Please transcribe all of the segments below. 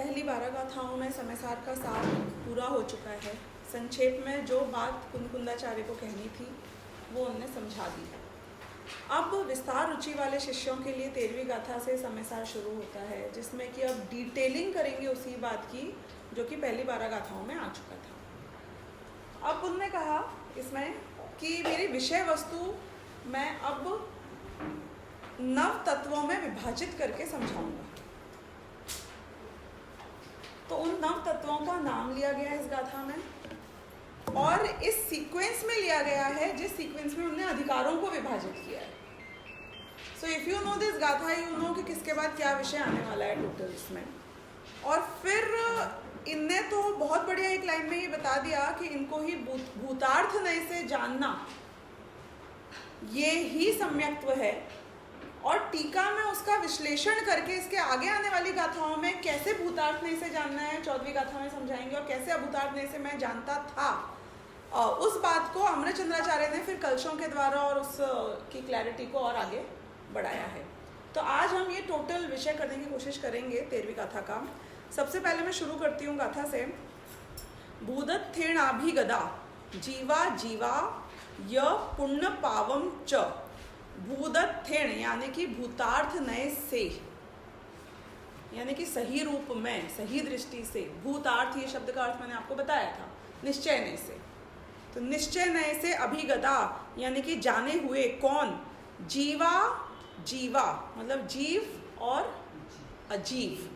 पहली 12 गाथाओं में समय सार का सार पूरा हो चुका है। संक्षेप में जो बात कुंदकुंदाचार्य को कहनी थी वो उन्होंने समझा दी। अब विस्तार रुचि वाले शिष्यों के लिए 13वीं गाथा से समय सार शुरू होता है, जिसमें कि अब डिटेलिंग करेंगे उसी बात की जो कि पहली 12 गाथाओं में आ चुका था। अब उन्होंने कहा इसमें कि मेरी विषय वस्तु मैं अब 9 तत्वों में विभाजित करके समझाऊंगा। तो उन 9 तत्वों का नाम लिया गया है इस गाथा में, और इस सीक्वेंस में लिया गया है जिस सीक्वेंस में उन्होंने अधिकारों को विभाजित किया है। So if you know this गाथा यू नो कि किसके बाद क्या विषय आने वाला है टोटल इसमें। और फिर इनने तो बहुत बढ़िया एक लाइन में ये बता दिया कि इनको ही भूतार्थ नय से जानना ये ही सम्यक्त्व है, और टीका में उसका विश्लेषण करके इसके आगे आने वाली गाथाओं में कैसे भूतार्थ नय से जानना है 14वीं गाथा में समझाएंगे, और कैसे अभूतार्थ नय से मैं जानता था उस बात को अमृतचंद्राचार्य ने फिर कलशों के द्वारा और उसकी क्लैरिटी को और आगे बढ़ाया है। तो आज हम ये टोटल विषय करने की कोशिश करेंगे 13वीं गाथा का। सबसे पहले मैं शुरू करती हूँ गाथा से। भूदत्थेणाभिगदा जीवा जीवा य पुण्य पावम च। भूदत्थेण यानी कि भूतार्थ नय से, यानी कि सही रूप में, सही दृष्टि से। भूतार्थ ये शब्द का अर्थ मैंने आपको बताया था, निश्चय नय से। तो निश्चय नय से अभिगदा यानी कि जाने हुए। कौन? जीवा जीवा मतलब जीव और अजीव।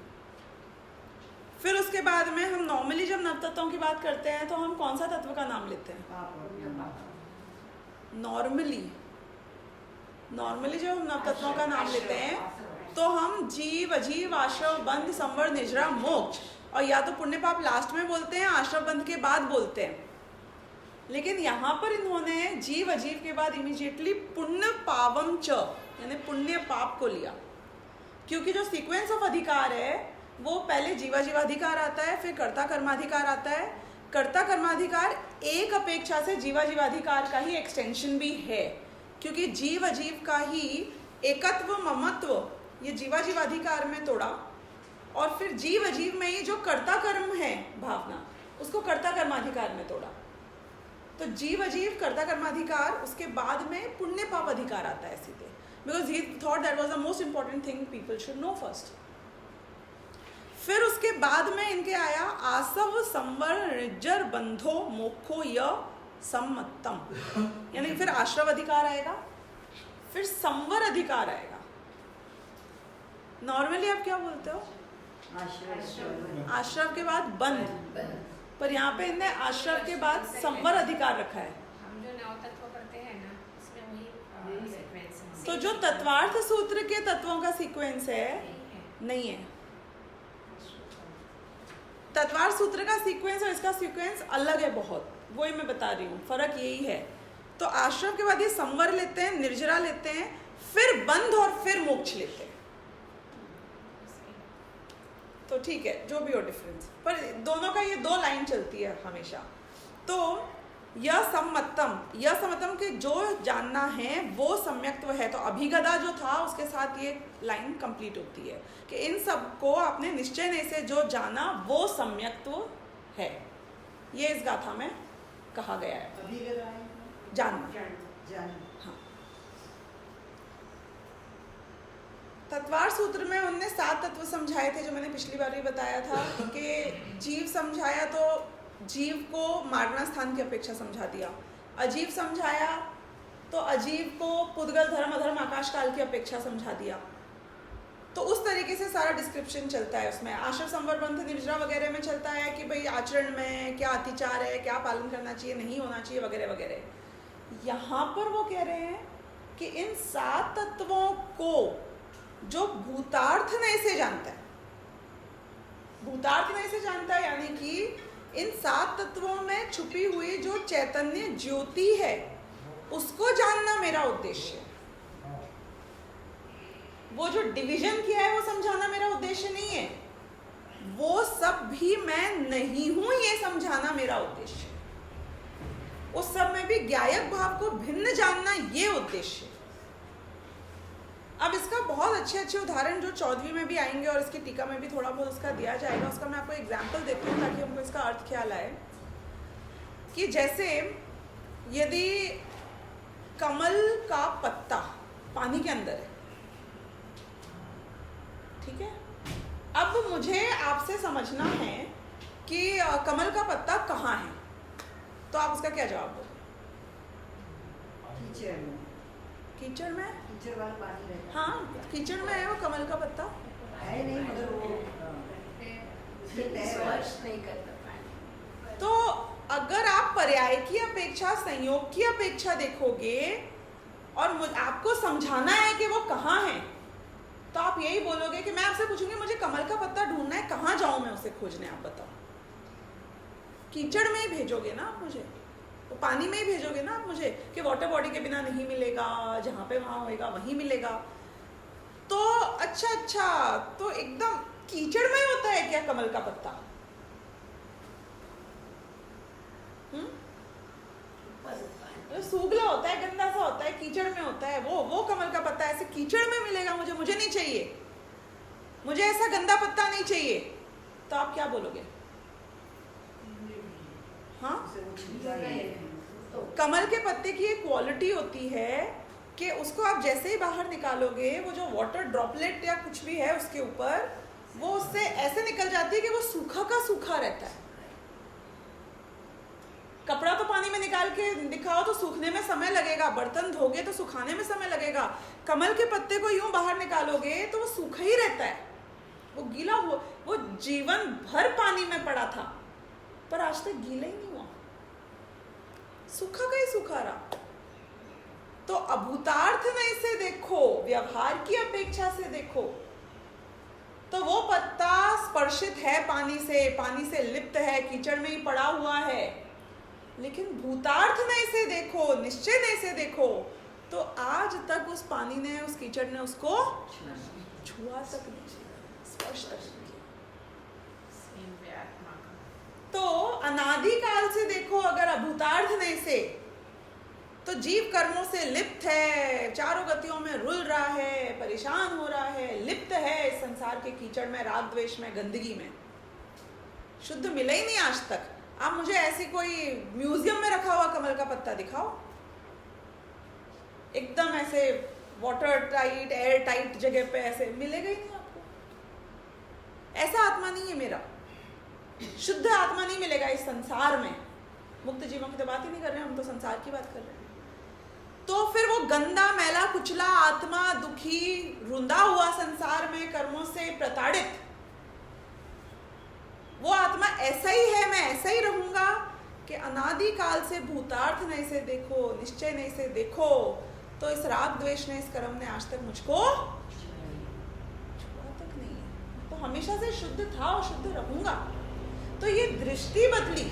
फिर उसके बाद में हम नॉर्मली जब नवतत्वों की बात करते हैं तो हम कौन सा तत्व का नाम लेते हैं? नॉर्मली जब हम नवतत्वों का नाम लेते हैं तो हम जीव अजीव आश्रव बंध संवर निजरा मोक्ष, और या तो पुण्य पाप लास्ट में बोलते हैं, आश्रव बंध के बाद बोलते हैं। लेकिन यहाँ पर इन्होंने जीव अजीव के बाद इमीडिएटली पुण्य पावम च यानी पुण्य पाप को लिया, क्योंकि जो सीक्वेंस ऑफ अधिकार है वो पहले जीवा जीवाधिकार आता है, फिर कर्ता कर्माधिकार आता है। कर्ता कर्माधिकार एक अपेक्षा से जीवा जीवाधिकार का ही एक्सटेंशन भी है, क्योंकि जीव अजीव का ही एकत्व ममत्व ये जीवा जीवाधिकार में तोड़ा, और फिर जीव अजीव में ही जो कर्ता कर्म है भावना उसको कर्ता कर्माधिकार में तोड़ा। तो जीव अजीव कर्ता कर्माधिकार, उसके बाद में पुण्य पाप अधिकार आता है सीधे, because he thought that was the most important thing people should know first. फिर उसके बाद में इनके आया आसव संवर निज्जर बंधो मोक्षो य सम्मतम, यानी फिर आश्रव अधिकार आएगा, फिर संवर अधिकार आएगा। नॉर्मली आप क्या बोलते हो? आश्रव के बाद बंध, पर यहाँ पे इनने आश्रव के बाद संवर अधिकार रखा है। हम जो 9 तत्व पढ़ते हैं ना उसमें वही सीक्वेंस है। तो जो तत्वार्थ सूत्र के तत्वों का सीक्वेंस है नहीं है। तत्वार्थ सूत्र का सीक्वेंस और इसका सीक्वेंस अलग है बहुत, वही मैं बता रही हूँ, फर्क यही है। तो आश्रम के बाद ये संवर लेते हैं, निर्जरा लेते हैं, फिर बंध और फिर मोक्ष लेते हैं। तो ठीक है, जो भी हो डिफरेंस, पर दोनों का ये 2 लाइन चलती है हमेशा। तो यह सम्मतम के जो जानना है वो सम्यक्त्व है। तो अभिगदा जो था उसके साथ ये लाइन कंप्लीट होती है कि इन सब को आपने निश्चय नहीं से जो जाना वो सम्यक्त्व है। ये इस गाथा में कहा गया है, जानना। हाँ, तत्वार सूत्र में उन्होंने 7 तत्व समझाए थे, जो मैंने पिछली बार भी बताया था कि जीव समझाया तो जीव को मारना स्थान की अपेक्षा समझा दिया, अजीव समझाया तो अजीव को पुद्गल धर्म अधर्म आकाश काल की अपेक्षा समझा दिया। तो उस तरीके से सारा डिस्क्रिप्शन चलता है उसमें। आश्रव संवर बंध निर्जरा वगैरह में चलता है कि भाई आचरण में क्या अतिचार है, क्या पालन करना चाहिए, नहीं होना चाहिए वगैरह वगैरह। यहाँ पर वो कह रहे हैं कि इन 7 तत्वों को जो भूतार्थ नय से जानता है, भूतार्थ नय से जानता है यानी कि इन 7 तत्वों में छुपी हुई जो चैतन्य ज्योति है उसको जानना मेरा उद्देश्य है। वो जो डिवीजन किया है वो समझाना मेरा उद्देश्य नहीं है, वो सब भी मैं नहीं हूं ये समझाना मेरा उद्देश्य है। उस सब में भी ज्ञायक भाव को भिन्न जानना ये उद्देश्य है। अब इसका बहुत अच्छे अच्छे उदाहरण जो 14वीं में भी आएंगे और इसकी टीका में भी थोड़ा बहुत उसका दिया जाएगा, उसका मैं आपको एग्जाम्पल देती हूँ ताकि हमको इसका अर्थ ख्याल आए। कि जैसे यदि कमल का पत्ता पानी के अंदर है, ठीक है, अब मुझे आपसे समझना है कि कमल का पत्ता कहाँ है, तो आप उसका क्या जवाब दोगे? कीचड़ में। कीचड़ में? कीचड़ वाला पानी रहता है। हाँ, कीचड़ में है वो कमल का पत्ता। है नहीं, मगर वो स्पर्श नहीं करता पानी। तो अगर आप पर्याय की अपेक्षा संयोग की अपेक्षा देखोगे और आपको समझाना है कि वो कहाँ है, तो आप यही बोलोगे कि मैं आपसे पूछूंगी मुझे कमल का पत्ता ढूंढना है, कहाँ जाऊं मैं उसे खोजने, आप बताओ। कीचड़ में ही भेजोगे ना आप मुझे, तो पानी में ही भेजोगे ना आप मुझे कि वाटर बॉडी के बिना नहीं मिलेगा, जहाँ पे वहाँ होएगा वहीं मिलेगा। तो अच्छा, तो एकदम कीचड़ में होता है क्या कमल का पत्ता? सूगला होता है, गंदा सा होता है, कीचड़ में होता है वो कमल का पत्ता ऐसे कीचड़ में मिलेगा मुझे नहीं चाहिए, मुझे ऐसा गंदा पत्ता नहीं चाहिए। तो आप क्या बोलोगे? हाँ, कमल के पत्ते की एक क्वालिटी होती है कि उसको आप जैसे ही बाहर निकालोगे, वो जो वाटर ड्रॉपलेट या कुछ भी है उसके ऊपर, वो उससे ऐसे निकल जाती है कि वो सूखा का सूखा रहता है। कपड़ा तो पानी में निकाल के दिखाओ तो सूखने में समय लगेगा, बर्तन धोगे तो सुखाने में समय लगेगा। कमल के पत्ते को यूं बाहर निकालोगे तो वो सूखा ही रहता है, वो गीला वो जीवन भर पानी में पड़ा था पर आज तक गीला ही नहीं हुआ, सूखा का ही सूखा रहा। तो अभूतार्थ में इसे देखो, व्यवहार की अपेक्षा से देखो, तो वो पत्ता स्पर्शित है पानी से लिप्त है, कीचड़ में ही पड़ा हुआ है। लेकिन भूतार्थ में इसे देखो, निश्चय में इसे देखो, तो आज तक उस पानी ने, उस कीचड़ ने उसको छुआ तक नहीं, स्पर्श तक नहीं। तो अनादिकाल से देखो, अगर अभूतार्थ ने इसे, तो जीव कर्मों से लिप्त है, चारों गतियों में रुल रहा है, परेशान हो रहा है, लिप्त है इस संसार के कीचड़ में, राग द्वेष में, गंदगी में, शुद्ध मिला ही नहीं आज तक। आप मुझे ऐसी कोई म्यूजियम में रखा हुआ कमल का पत्ता दिखाओ, एकदम ऐसे वाटर टाइट, एयर टाइट जगह पे, ऐसे मिलेगा ही नहीं आपको। ऐसा आत्मा नहीं है मेरा, शुद्ध आत्मा नहीं मिलेगा इस संसार में। मुक्त जीवों की तो बात ही नहीं कर रहे हैं हम, तो संसार की बात कर रहे हैं। तो फिर वो गंदा मैला कुचला आत्मा, दुखी रुंधा हुआ संसार में कर्मों से प्रताड़ित, वो आत्मा ऐसा ही है, मैं ऐसा ही रहूंगा कि अनादिकाल से भूतार्थ ने इसे देखो, निश्चय ने इसे देखो, तो इस राग द्वेष ने, इस कर्म ने आज तक मुझको छुआ तक नहीं है, तो हमेशा से शुद्ध था और शुद्ध रहूंगा। तो ये दृष्टि बदली।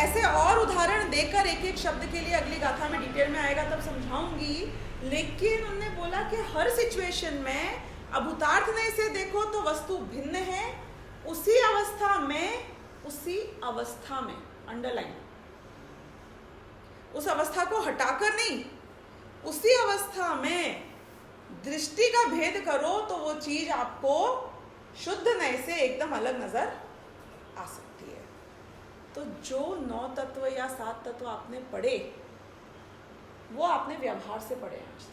ऐसे और उदाहरण देकर एक एक शब्द के लिए अगली गाथा में डिटेल में आएगा तब समझाऊंगी, लेकिन उन्होंने बोला कि हर सिचुएशन में अभूतार्थ ने इसे देखो तो वस्तु भिन्न है, उसी अवस्था में अंडरलाइन, उस अवस्था को हटाकर नहीं, उसी अवस्था में दृष्टि का भेद करो तो वो चीज आपको शुद्ध नए से एकदम अलग नजर आ सकती है। तो जो 9 तत्व या 7 तत्व आपने पढ़े, वो आपने व्यवहार से पढ़े हैं आज तक।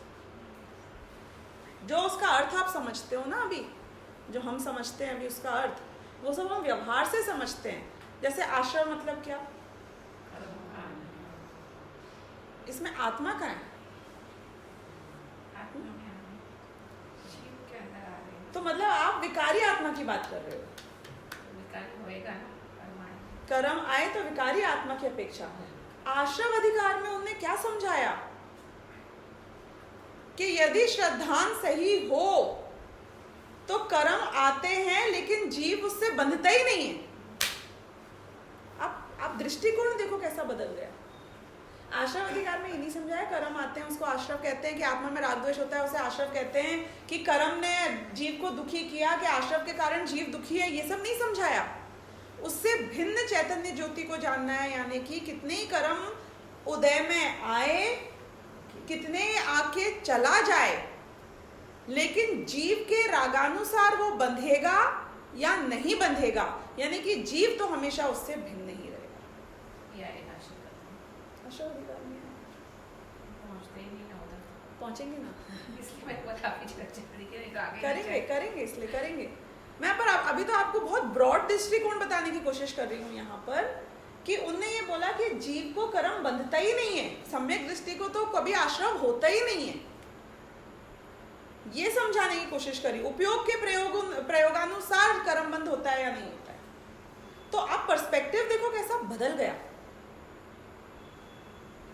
जो उसका अर्थ आप समझते हो ना अभी, जो हम समझते हैं अभी उसका अर्थ, वो सब हम व्यवहार से समझते हैं। जैसे आश्रम मतलब क्या? इसमें आत्मा का है, तो मतलब आप विकारी आत्मा की बात कर रहे हो। कर्म आए तो विकारी आत्मा की अपेक्षा है। आश्रम अधिकार में उन्होंने क्या समझाया कि यदि श्रद्धान सही हो तो कर्म आते हैं, लेकिन जीव उससे बंधता ही नहीं है। आप दृष्टिकोण देखो कैसा बदल गया। आश्रम अधिकार में ये नहीं समझाया कर्म आते हैं उसको आश्रव कहते हैं, कि आत्मा में राग द्वेष होता है उसे आश्रव कहते हैं, कि कर्म ने जीव को दुखी किया, कि आश्रव के कारण जीव दुखी है, ये सब नहीं समझाया। उससे भिन्न चैतन्य ज्योति को जानना है, यानी कि कितने ही कर्म उदय में आए, कितने आके चला जाए, लेकिन जीव के रागानुसार वो बंधेगा या नहीं बंधेगा, यानी कि जीव तो हमेशा उससे भिन्न ही रहेगा। या एक आश्रम करते हैं। अशोक अधिकार में पहुंचते ही नहीं ना उधर, पहुंचेंगे ना, इसलिए मेरे को काफी चर्चा करेंगे तो आगे करेंगे करेंगे इसलिए करेंगे। मैं पर अभी तो आपको बहुत ब्रॉड दृष्टिकोण बताने की कोशिश कर रही हूँ यहाँ पर, कि उनने ये बोला कि जीव को कर्म बंधता ही नहीं है, सम्यक दृष्टि को तो कभी आश्रम होता ही नहीं है, ये समझाने की कोशिश करी। उपयोग के प्रयोगानुसार कर्म बंद होता है या नहीं होता है। तो आप पर्सपेक्टिव देखो कैसा बदल गया।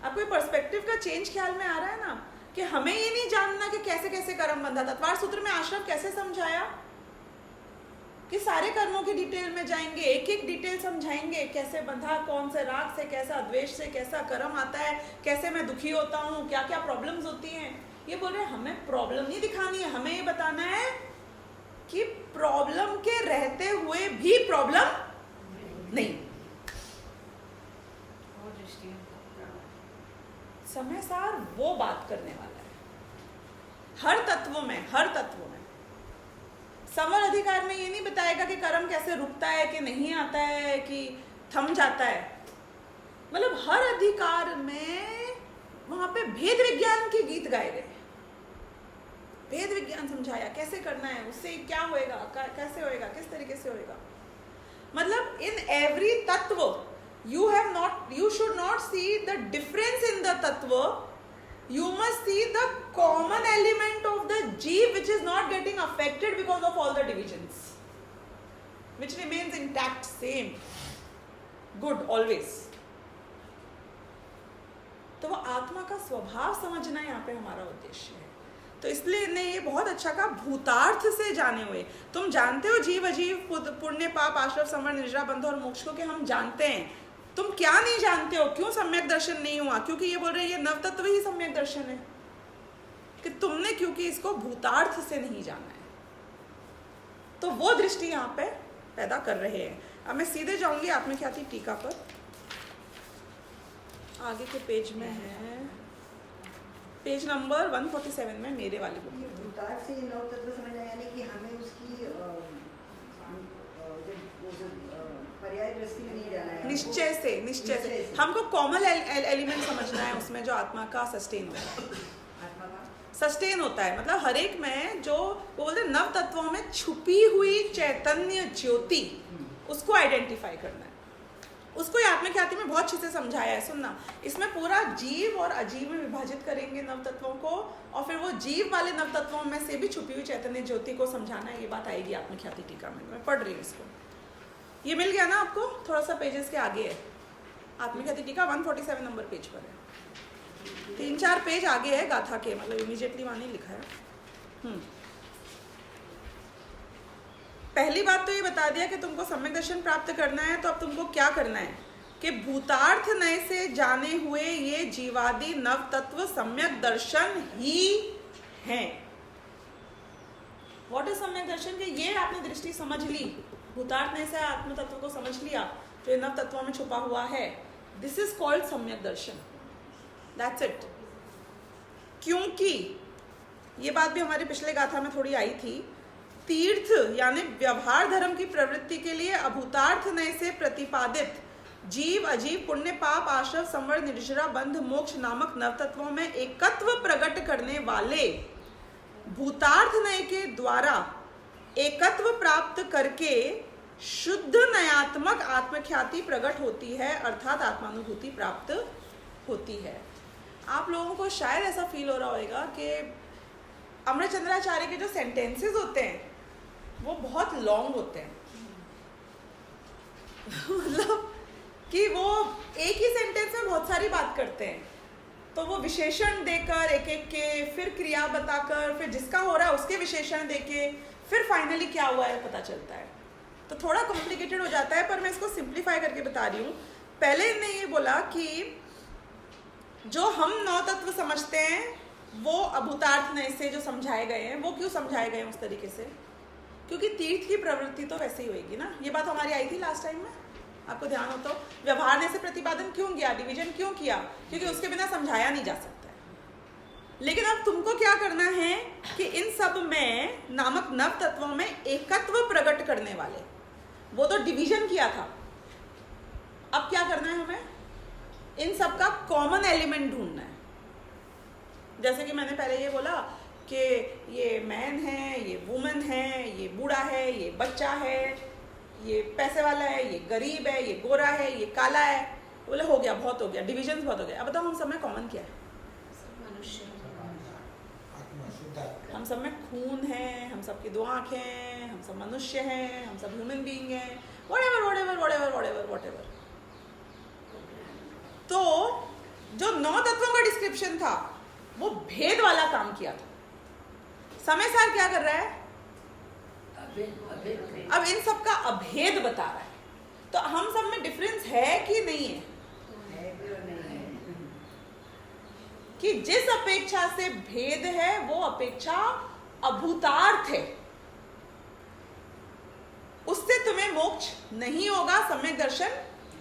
आपको ये पर्सपेक्टिव का चेंज ख्याल में आ रहा है ना, कि हमें ये नहीं जानना कि कैसे कैसे कर्म बंधा। तत्वार सूत्र में आश्रम कैसे समझाया कि सारे कर्मों की डिटेल में जाएंगे, एक एक डिटेल समझाएंगे, कैसे बंधा, कौन से राग से, कैसा द्वेष से कैसा कर्म आता है, कैसे मैं दुखी होता हूँ, क्या क्या प्रॉब्लम्स होती हैं। ये बोल रहे हैं हमें प्रॉब्लम नहीं दिखानी है, हमें ये बताना है कि प्रॉब्लम के रहते हुए भी प्रॉब्लम नहीं। वो दृष्टि समय सार वो बात करने वाला है हर तत्व में, हर तत्व में। समर अधिकार में ये नहीं बताएगा कि कर्म कैसे रुकता है, कि नहीं आता है, कि थम जाता है। मतलब हर अधिकार में वहां पे भेद विज्ञान के गीत गाए गए, भेद विज्ञान समझाया कैसे करना है, उससे क्या होएगा, कैसे होएगा, किस तरीके से होएगा। मतलब इन एवरी तत्व you should not see the difference in the tattva, you must see the common element of the jeev which is not getting affected because of all the divisions, which remains intact, same, good always. तो वो आत्मा का स्वभाव समझना यहाँ पे हमारा उद्देश्य है। तो इसलिए इन्हें ये बहुत अच्छा कहा, भूतार्थ से जाने हुए। तुम जानते हो जीव अजीव, पुण्य पाप, आश्रव समर निजरा बंध और मोक्ष को, कि हम जानते हैं। तुम क्या नहीं जानते हो, क्यों सम्यक दर्शन नहीं हुआ? क्योंकि ये बोल रहे हैं ये नव तत्व ही सम्यक दर्शन है, कि तुमने क्योंकि इसको भूतार्थ से नहीं जाना है। तो वो दृष्टि यहाँ पे पैदा कर रहे हैं। अब मैं सीधे जाऊंगी आत्मख्याति टीका पर, आगे के पेज में है, पेज नंबर 147 में मेरे वाली बुक में। भूतार्थ से नव तत्व समझ आया, यानी कि हमें उसकी पर्याय दृष्टि में नहीं जाना है, निश्चय से हमको कॉमन एलिमेंट समझना है उसमें, जो आत्मा का सस्टेन होता है, आत्मा का सस्टेन होता है। मतलब हर एक में जो वो बोलते हैं नव तत्वों में छुपी हुई चैतन्य ज्योति, उसको आइडेंटिफाई करना है। उसको आत्मख्याति में बहुत अच्छे से समझाया है। सुनना, इसमें पूरा जीव और अजीव में विभाजित करेंगे नव तत्वों को, और फिर वो जीव वाले नव तत्वों में से भी छुपी हुई चैतन्य ज्योति को समझाना है। ये बात आएगी आत्मख्याति टीका में, मैं पढ़ रही हूँ इसको। ये मिल गया ना आपको? थोड़ा सा पेजेस के आगे है, आत्मख्याति टीका 147 नंबर पेज पर है, 3-4 पेज आगे है गाथा के, मतलब इमीडिएटली वहाँ नहीं लिखा है। पहली बात तो ये बता दिया कि तुमको सम्यक दर्शन प्राप्त करना है, तो अब तुमको क्या करना है कि भूतार्थ नय से जाने हुए ये जीवादि नव तत्व सम्यक दर्शन ही हैं। व्हाट इज सम्यक दर्शन? के ये आपने दृष्टि समझ ली, भूतार्थ नय से आत्म तत्व को समझ लिया जो ये नव तत्वों में छुपा हुआ है, दिस इज कॉल्ड सम्यक दर्शन, दैट्स इट। क्योंकि ये बात भी हमारे पिछले गाथा में थोड़ी आई थी, तीर्थ यानी व्यवहार धर्म की प्रवृत्ति के लिए अभूतार्थ नय से प्रतिपादित जीव अजीव पुण्य पाप आश्रव संवर निर्जरा बंध मोक्ष नामक नवतत्वों में एकत्व प्रकट करने वाले भूतार्थ नय के द्वारा एकत्व प्राप्त करके शुद्ध नयात्मक आत्मख्याति प्रकट होती है, अर्थात आत्मानुभूति प्राप्त होती है। आप लोगों को शायद ऐसा फील हो रहा होगा कि अमृतचंद्राचार्य के जो सेंटेंसेस होते हैं वो बहुत लॉन्ग होते हैं मतलब कि वो एक ही सेंटेंस में बहुत सारी बात करते हैं, तो वो विशेषण देकर एक एक के, फिर क्रिया बताकर, फिर जिसका हो रहा है उसके विशेषण देके, फिर फाइनली क्या हुआ है पता चलता है। तो थोड़ा कॉम्प्लिकेटेड हो जाता है, पर मैं इसको सिंप्लीफाई करके बता रही हूँ। पहले इन्हें ये बोला कि जो हम नौ तत्व समझते हैं वो अभूतार्थ नय से जो समझाए गए हैं, वो क्यों समझाए गए हैं उस तरीके से? क्योंकि तीर्थ की प्रवृत्ति तो वैसे ही होगी ना। ये बात हमारी आई थी लास्ट टाइम में, आपको ध्यान हो तो। व्यवहार ने से प्रतिपादन क्यों किया, डिवीजन क्यों किया? क्योंकि उसके बिना समझाया नहीं जा सकता है। लेकिन अब तुमको क्या करना है कि इन सब नामक नव तत्वों में एकत्व प्रकट करने वाले, वो तो डिवीजन किया था, अब क्या करना है हमें, इन सब का कॉमन एलिमेंट ढूंढना है। जैसे कि मैंने पहले ये बोला कि ये मैन है, ये वुमेन है, ये बूढ़ा है, ये बच्चा है, ये पैसे वाला है, ये गरीब है, ये गोरा है, ये काला है, बोले हो गया, बहुत हो गया, डिविजन बहुत हो गया। अब बताओ हम सब में कॉमन क्या है? मनुष्य हम सब में खून है, हम सब की दो आँखें हैं, हम सब मनुष्य हैं, हम सब ह्यूमन बीइंग हैं, व्हाटएवर। तो जो 9 तत्वों का डिस्क्रिप्शन था वो भेद वाला काम किया था। समय सार क्या कर रहा है? अब इन सब का अभेद बता रहा है। तो हम सब में डिफरेंस है कि नहीं है? कि जिस अपेक्षा से भेद है वो अपेक्षा अभूतार्थ है, उससे तुम्हें मोक्ष नहीं होगा, सम्यक दर्शन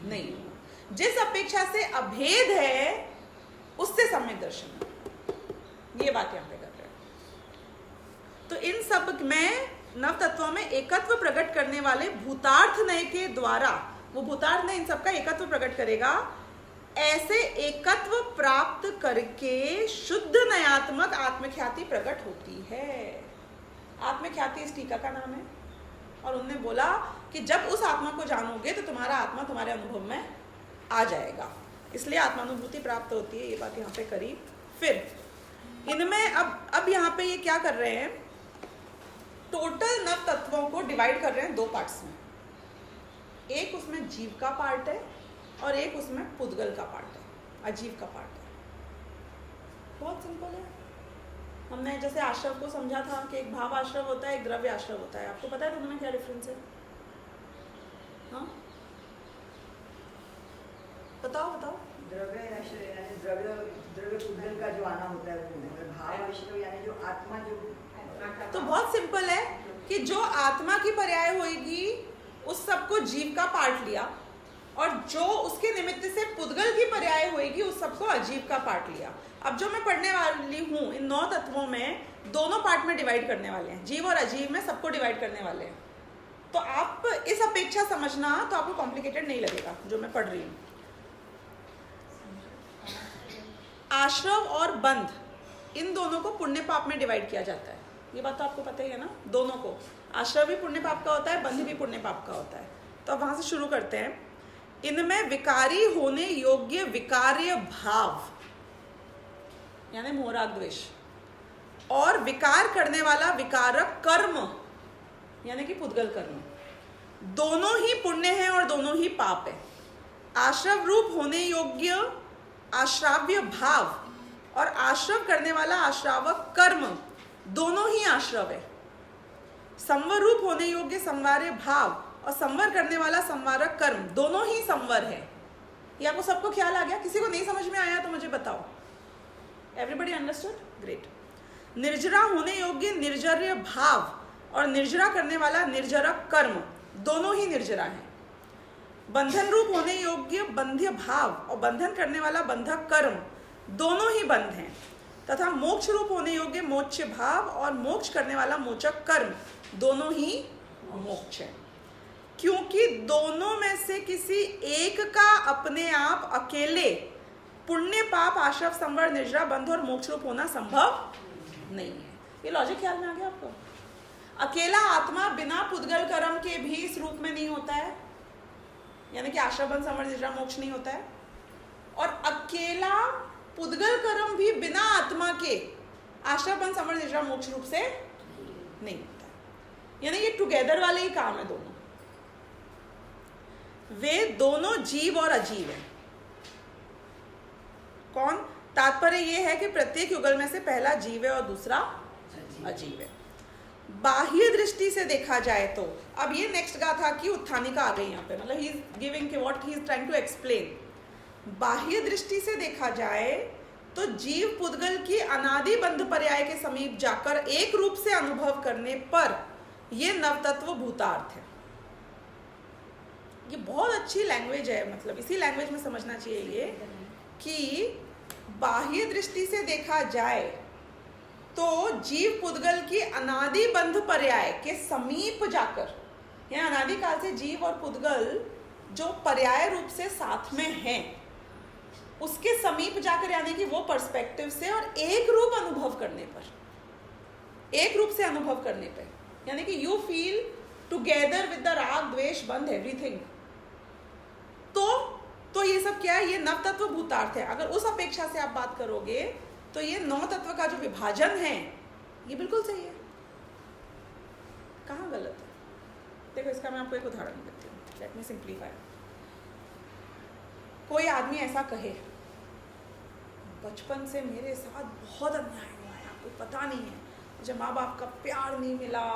नहीं होगा। जिस अपेक्षा से अभेद है उससे सम्यक दर्शन है। ये बात यहां पे कर रहे हैं। तो इन सब में नव तत्वों में एकत्व प्रकट करने वाले भूतार्थ नय के द्वारा, वो भूतार्थ नय इन सब का एकत्व प्रकट करेगा। ऐसे एकत्व प्राप्त करके शुद्ध नयात्मक आत्मख्याति प्रकट होती है। आत्मख्याति इस टीका का नाम है। और उन्होंने बोला कि जब उस आत्मा को जानोगे तो तुम्हारा आत्मा तुम्हारे अनुभव में आ जाएगा, इसलिए आत्मानुभूति प्राप्त होती है। ये बात यहाँ पे करी। फिर इनमें अब यहाँ पे ये क्या कर रहे हैं, टोटल नव तत्वों को डिवाइड कर रहे हैं 2 पार्ट्स में। एक उसमें जीव का पार्ट है और एक उसमें पुद्गल का पार्ट है, अजीव का पार्ट है। बहुत सिंपल है। हमने जैसे आश्रव को समझा था कि एक भाव आश्रव होता है, एक द्रव्य आश्रव होता है। आपको पता है दोनों में क्या डिफरेंस है? हाँ बताओ। द्रव्य पुद्गल का जो आना होता है वो भाव आश्रव, यानी जो आत्मा जो। तो बहुत सिंपल है कि जो आत्मा की पर्याय होगी उस सबको जीव का पार्ट लिया, और जो उसके निमित्त से पुद्गल की पर्याय होगी उस सबको अजीव का पार्ट लिया। अब जो मैं पढ़ने वाली हूँ इन 9 तत्वों में दोनों पार्ट में डिवाइड करने वाले हैं, जीव और अजीव में सबको डिवाइड करने वाले हैं। तो आप इस अपेक्षा समझना तो आपको कॉम्प्लिकेटेड नहीं लगेगा जो मैं पढ़ रही हूँ। आश्रव और बंध इन दोनों को पुण्य पाप में डिवाइड किया जाता है। ये बात तो आपको पता ही है ना। दोनों को, आश्रव भी पुण्य पाप का होता है, बंध भी पुण्य पाप का होता है। तो अब वहां से शुरू करते हैं। इनमें विकारी होने योग्य विकार्य भाव यानी मोह राग द्वेष, और विकार करने वाला विकारक कर्म यानी कि पुद्गल कर्म, दोनों ही पुण्य है और दोनों ही पाप है। आश्रव रूप होने योग्य आश्राव्य भाव और आश्रव करने वाला आश्रावक कर्म दोनों ही आश्रव है। संवर रूप होने योग्य संवार्य भाव और संवर करने वाला संवारक कर्म दोनों ही संवर है। ये आपको सबको ख्याल आ गया? किसी को नहीं समझ में आया तो मुझे बताओ। Everybody understood? ग्रेट। निर्जरा होने योग्य निर्जर्य भाव और निर्जरा करने वाला निर्जरक कर्म दोनों ही निर्जरा है। बंधन रूप होने योग्य बंध्य भाव और बंधन करने वाला बंधक कर्म दोनों ही बंध हैं, तथा मोक्ष रूप होने योग्य मोक्ष भाव और मोक्ष करने वाला मोचक कर्म दोनों ही मोक्ष है। क्योंकि दोनों में से किसी एक का अपने आप अकेले पुण्य पाप आश्रव संवर निर्जरा बंध और मोक्ष रूप होना संभव नहीं है। ये लॉजिक ख्याल में आ गया आपको? अकेला आत्मा बिना पुद्गल कर्म के भी इस रूप में नहीं होता है, यानी कि आश्रव बंध संवर निर्जरा मोक्ष नहीं होता है, और अकेला पुद्गल कर्म भी बिना आत्मा के आश्रव बंध संवर निर्जरा मोक्ष रूप से नहीं होता है। यानी ये टुगेदर वाले ही काम है दोनों। वे दोनों जीव और अजीव हैं। कौन? तात्पर्य यह है कि प्रत्येक युगल में से पहला जीव है और दूसरा अजीव है। बाह्य दृष्टि से देखा जाए तो, अब ये नेक्स्ट गाथा की उत्थानिका आ गई यहाँ पे, मतलब he is giving what he is trying to explain. बाह्य दृष्टि से देखा जाए तो जीव पुद्गल की अनादि बंध पर्याय के समीप जाकर एक रूप से अनुभव करने पर यह नवतत्व भूतार्थ है। ये बहुत अच्छी लैंग्वेज है, मतलब इसी लैंग्वेज में समझना चाहिए ये कि बाह्य दृष्टि से देखा जाए तो जीव पुद्गल की अनादि बंध पर्याय के समीप जाकर, या अनादि काल से जीव और पुद्गल जो पर्याय रूप से साथ में हैं, उसके समीप जाकर, यानी कि वो पर्सपेक्टिव से और एक रूप अनुभव करने पर, एक रूप से अनुभव करने पर, यानी कि you feel together with the राग द्वेष बंध एवरीथिंग, तो ये सब क्या है? ये नव तत्व भूतार्थ है। अगर उस अपेक्षा से आप बात करोगे तो ये नौ तत्व का जो विभाजन है ये बिल्कुल सही है। कहाँ गलत है? देखो, इसका मैं आपको एक उदाहरण देती हूँ। Let me simplify. कोई आदमी ऐसा कहे, बचपन से मेरे साथ बहुत अन्याय हुआ है, आपको पता नहीं है, मुझे माँ बाप का प्यार नहीं मिला,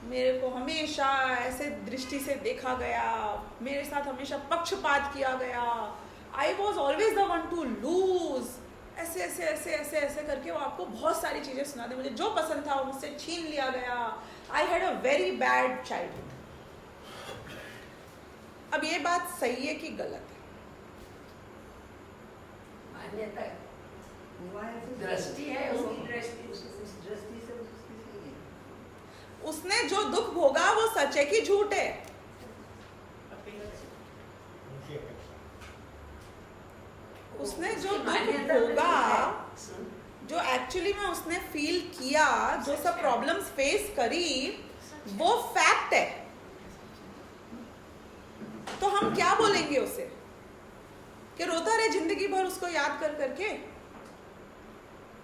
मेरे को हमेशा ऐसे दृष्टि से देखा गया, मेरे साथ हमेशा पक्षपात किया गया, I was always the one to lose, ऐसे ऐसे ऐसे ऐसे ऐसे करके वो आपको बहुत सारी चीज़ें सुना दे, मुझे जो पसंद था वो मुझसे छीन लिया गया, I had a very bad childhood. अब ये बात सही है कि गलत है? मान्यता हुआ है तो दृष्टि है, उसकी दृष्टि उस दृष्टि से उसकी सही है। उसने जो दुख भोगा वो सच है कि झूठ है? उसने जो दुख भोगा, जो एक्चुअली में उसने फील किया, जो सब प्रॉब्लम्स फेस करी, वो फैक्ट है। तो हम क्या बोलेंगे उसे कि रोता रहे जिंदगी भर उसको याद कर करके?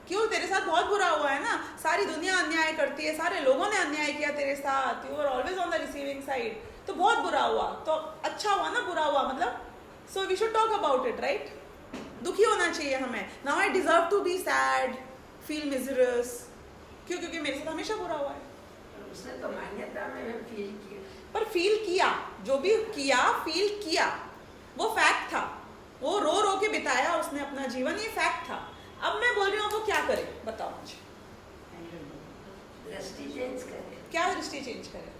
क्यों? तेरे साथ बहुत बुरा हुआ है ना, सारी दुनिया अन्याय करती है, सारे लोगों ने अन्याय किया तेरे साथ, you are always on the receiving side, तो बहुत बुरा हुआ, तो अच्छा हुआ ना, बुरा हुआ मतलब, so we should talk about it, right? दुखी होना चाहिए हमें। Now I deserve to be sad, feel miserable. क्यों? क्योंकि मेरे साथ हमेशा बुरा हुआ है। उसने तो मान्यता में फील किया, पर फील किया, जो भी किया, फील किया, वो फैक्ट था, वो रो रो के बिताया उसने अपना जीवन, ये फैक्ट था। अब मैं बोल रही हूँ वो क्या करे, बताओ मुझे। दृष्टि चेंज करे। क्या दृष्टि चेंज करे?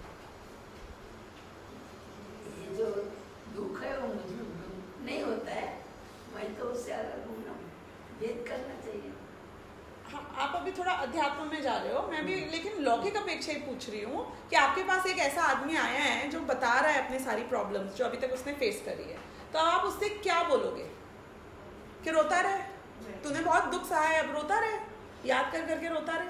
ये जो दुख है वो मुझे नहीं होता है, मैं तो उससे अलग हूँ ना, भेद करना चाहिए। हाँ, आप अभी थोड़ा अध्यात्म में जा रहे हो, मैं भी लेकिन लौकिक अपेक्षा ही पूछ रही हूँ कि आपके पास एक ऐसा आदमी आया है जो बता रहा है अपने सारी प्रॉब्लम्स जो अभी तक उसने फेस करी है, तो आप उससे क्या बोलोगे? कि रोता रहे, तूने बहुत दुख सहा है, अब रोता रहे, याद कर करके रोता रहे,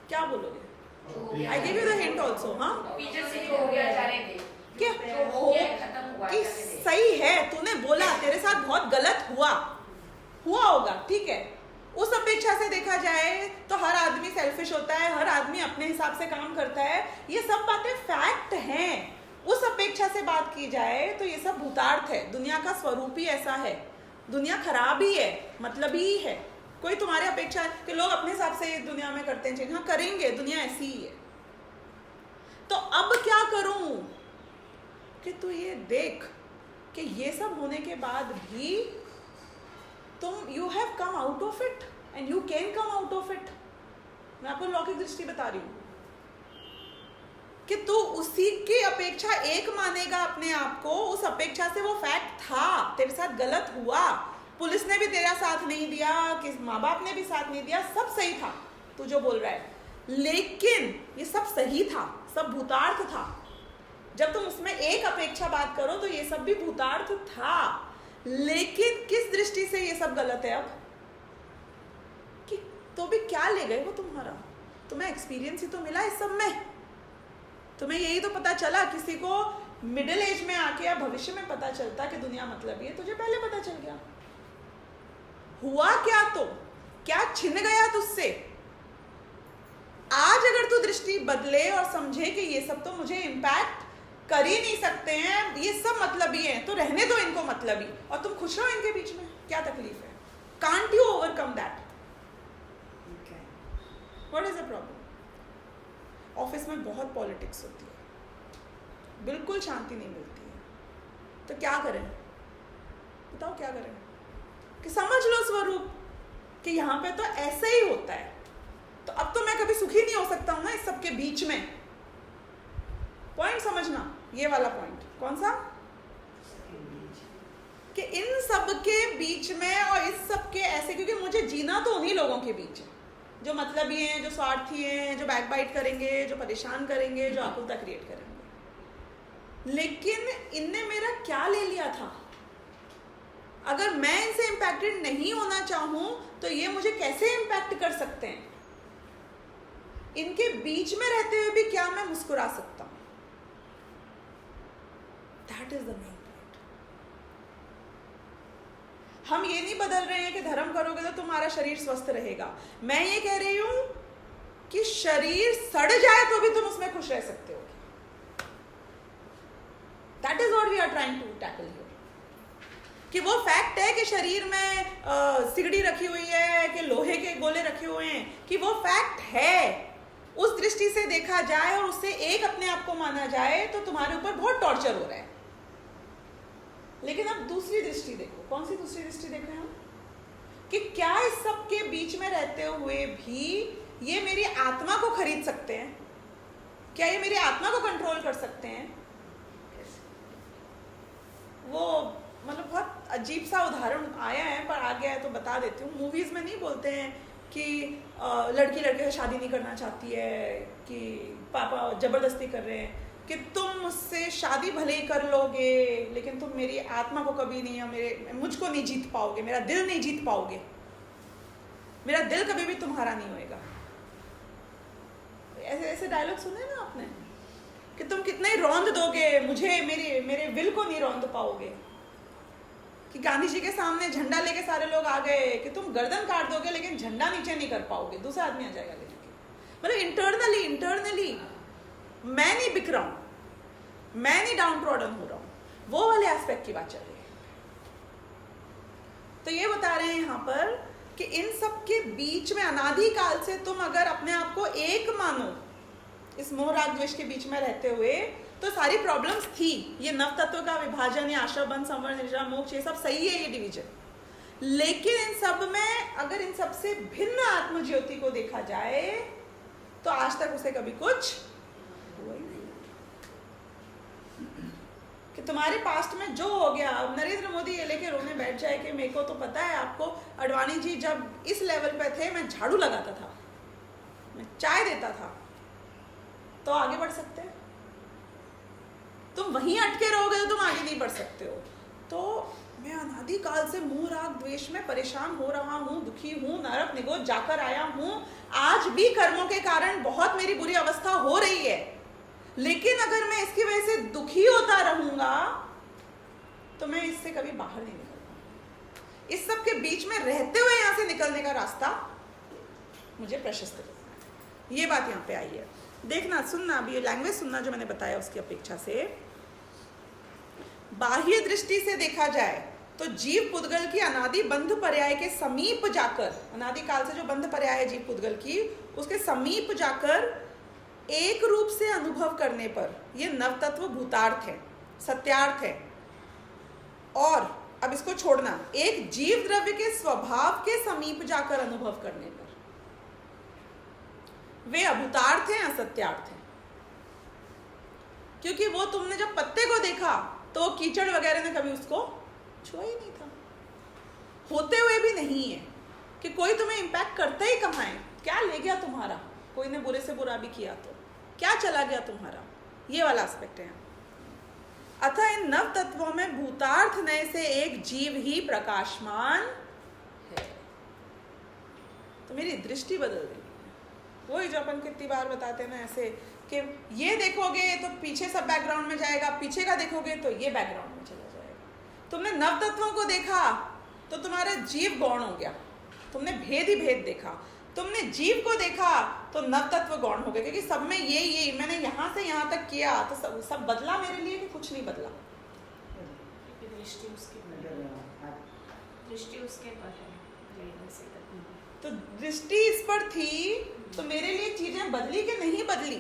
क्या बोलोगे? I give you the hint also. हाँ, पीछे से हो गया, जाने दे, क्या हो गया, खत्म हुआ, कि जाने दे। सही है, तूने बोला तेरे साथ बहुत गलत हुआ होगा, ठीक है। उस अपेक्षा से देखा जाए तो हर आदमी सेल्फिश होता है, हर आदमी अपने हिसाब से काम करता है, ये सब बातें फैक्ट हैं। उस अपेक्षा से बात की जाए तो ये सब भूतार्थ है, दुनिया का स्वरूप ही ऐसा है, दुनिया खराब ही है, मतलब ही है। कोई तुम्हारे अपेक्षा कि लोग अपने हिसाब से दुनिया में करते हैं चेंज, हाँ करेंगे, दुनिया ऐसी ही है। तो अब क्या करूं कि तू ये देख कि ये सब होने के बाद भी तुम you have come out of it and you can come out of it. मैं आपको लौकिक दृष्टि बता रही हूं कि तू उसी की अपेक्षा एक मानेगा अपने आप को, उस अपेक्षा से वो फैक्ट था, तेरे साथ गलत हुआ, पुलिस ने भी तेरा साथ नहीं दिया, किस माँ बाप ने भी साथ नहीं दिया, सब सही था तू जो बोल रहा है, लेकिन ये सब सही था, सब भूतार्थ था। जब तुम उसमें एक अपेक्षा बात करो तो ये सब भी भूतार्थ था, लेकिन किस दृष्टि से ये सब गलत है अब कि तो भी क्या ले गए वो तुम्हारा? तुम्हें एक्सपीरियंस ही तो मिला इस सब में, तुम्हें यही तो पता चला। किसी को मिडिल एज में आके या भविष्य में पता चलता कि दुनिया मतलब ये, तुझे पहले पता चल गया। हुआ क्या? तो क्या छिन गया तुझसे? आज अगर तू दृष्टि बदले और समझे कि ये सब तो मुझे इम्पैक्ट कर ही नहीं सकते हैं, ये सब मतलबी हैं, तो रहने दो इनको मतलबी और तुम खुश रहो इनके बीच में, क्या तकलीफ है? Can't you overcome that? What is the problem? Office में बहुत पॉलिटिक्स होती है, बिल्कुल शांति नहीं मिलती है, तो क्या करें? बताओ क्या करें? कि समझ लो स्वरूप कि यहाँ पे तो ऐसे ही होता है, तो अब तो मैं कभी सुखी नहीं हो सकता हूं ना इस सब के बीच में। पॉइंट समझना, ये वाला पॉइंट कौन सा? कि इन सब के बीच में और इस सब के ऐसे, क्योंकि मुझे जीना तो उन्हीं लोगों के बीच है जो मतलबी हैं, जो स्वार्थी हैं, जो बैकबाइट करेंगे, जो परेशान करेंगे, जो आकुलता क्रिएट करेंगे। लेकिन इनने मेरा क्या ले लिया था? अगर मैं इनसे इम्पैक्टेड नहीं होना चाहूं तो ये मुझे कैसे इम्पैक्ट कर सकते हैं? इनके बीच में रहते हुए भी क्या मैं मुस्कुरा सकता हूं? That is the main point. हम ये नहीं बदल रहे हैं कि धर्म करोगे तो तुम्हारा शरीर स्वस्थ रहेगा। मैं ये कह रही हूं कि शरीर सड़ जाए तो भी तुम उसमें खुश रह सकते हो। That is what we are trying to tackle here. कि वो फैक्ट है कि शरीर में सिगड़ी रखी हुई है, कि लोहे के गोले रखे हुए हैं, कि वो फैक्ट है, उस दृष्टि से देखा जाए और उससे एक अपने आप को माना जाए तो तुम्हारे ऊपर बहुत टॉर्चर हो रहा है। लेकिन अब दूसरी दृष्टि देखो। कौन सी दूसरी दृष्टि देख रहे हैं हम? कि क्या इस सब के बीच में रहते हुए भी ये मेरी आत्मा को खरीद सकते हैं? क्या ये मेरी आत्मा को कंट्रोल कर सकते हैं? वो मतलब बहुत अजीब सा उदाहरण आया है, पर आ गया है तो बता देती हूँ। मूवीज में नहीं बोलते हैं कि लड़की लड़के से शादी नहीं करना चाहती है, कि पापा जबरदस्ती कर रहे हैं कि तुम मुझसे शादी भले ही कर लोगे लेकिन तुम मेरी आत्मा को कभी नहीं, मुझको नहीं जीत पाओगे, मेरा दिल नहीं जीत पाओगे, मेरा दिल कभी भी तुम्हारा नहीं होएगा। ऐसे ऐसे डायलॉग सुने ना आपने कि तुम कितने ही रौंद दोगे मुझे, मेरे विल को नहीं रौंद पाओगे। कि गांधी जी के सामने झंडा लेके सारे लोग आ गए कि तुम गर्दन काट दोगे लेकिन झंडा नीचे नहीं कर पाओगे, दूसरा आदमी आ जाएगा लेके। मतलब इंटरनली मैं नहीं बिक रहा हूं, मैं नहीं डाउन ट्रॉडन हो रहा हूं, वो वाले एस्पेक्ट की बात चल रही है। तो ये बता रहे हैं यहां पर कि इन सब के बीच में अनादिकाल से तुम अगर अपने आप को एक मानो, इस मोह राग द्वेष के बीच में रहते हुए, तो सारी प्रॉब्लम्स थी। ये नव तत्व का विभाजन, ये आश्रम बंध संवर निद्रा मोक्ष, ये सब सही है, ये डिवीजन। लेकिन इन सब में अगर इन सब से भिन्न आत्मज्योति को देखा जाए तो आज तक उसे कभी कुछ हुआ ही नहीं। कि तुम्हारे पास्ट में जो हो गया, अब नरेंद्र मोदी ये लेके रोने बैठ जाए कि मेरे को तो पता है, आपको अडवाणी जी जब इस लेवल पे थे मैं झाड़ू लगाता था, मैं चाय देता था, तो आगे बढ़ सकते हैं। तुम वहीं अटके रहोगे तो तुम आगे नहीं बढ़ सकते हो। तो मैं अनादिकाल से मोह राग द्वेष में परेशान हो रहा हूँ, दुखी हूँ, नरक निगोद जाकर आया हूँ, आज भी कर्मों के कारण बहुत मेरी बुरी अवस्था हो रही है। लेकिन अगर मैं इसकी वजह से दुखी होता रहूंगा तो मैं इससे कभी बाहर नहीं निकल पाऊंगा। इस सब के बीच में रहते हुए यहां से निकलने का रास्ता मुझे प्रशस्त करना है। ये बात यहाँ पे आई है। देखना, सुनना, अभी ये लैंग्वेज सुनना जो मैंने बताया उसकी अपेक्षा से। बाह्य दृष्टि से देखा जाए तो जीव पुद्गल की अनादि बंध पर्याय के समीप जाकर, अनादिकाल से जो बंध पर्याय है जीव पुद्गल की, उसके समीप जाकर एक रूप से अनुभव करने पर यह नव तत्व भूतार्थ है, सत्यार्थ है। और अब इसको छोड़ना, एक जीव द्रव्य के स्वभाव के समीप जाकर अनुभव करने पर वे अभूतार्थ हैं, असत्यार्थ हैं। क्योंकि वो तुमने जब पत्ते को देखा तो वो कीचड़ वगैरह ने कभी उसको छुआ ही नहीं था, होते हुए भी नहीं है। कि कोई तुम्हें इंपैक्ट करता ही कहाँ है, क्या ले गया तुम्हारा, कोई ने बुरे से बुरा भी किया तो क्या चला गया तुम्हारा, ये वाला एस्पेक्ट है। अतः इन नव तत्वों में भूतार्थ नए से एक जीव ही प्रकाशमान है। तो मेरी दृष्टि बदल गई। वही जो अपन कितनी बार बताते हैं ना ऐसे कि ये देखोगे तो पीछे सब बैकग्राउंड में जाएगा, पीछे का देखोगे तो ये बैकग्राउंड में चला जाएगा। तुमने नव तत्वों को देखा तो तुम्हारा जीव गौण हो गया, तुमने भेद ही भेद देखा। तुमने जीव को देखा तो नव तत्व गौण हो गया, क्योंकि सब में ये मैंने यहाँ से यहाँ तक किया तो सब बदला मेरे लिए कि कुछ नहीं बदला। दृष्टि उसके पर है, तो दृष्टि इस पर थी तो मेरे लिए चीजें बदली कि नहीं बदली?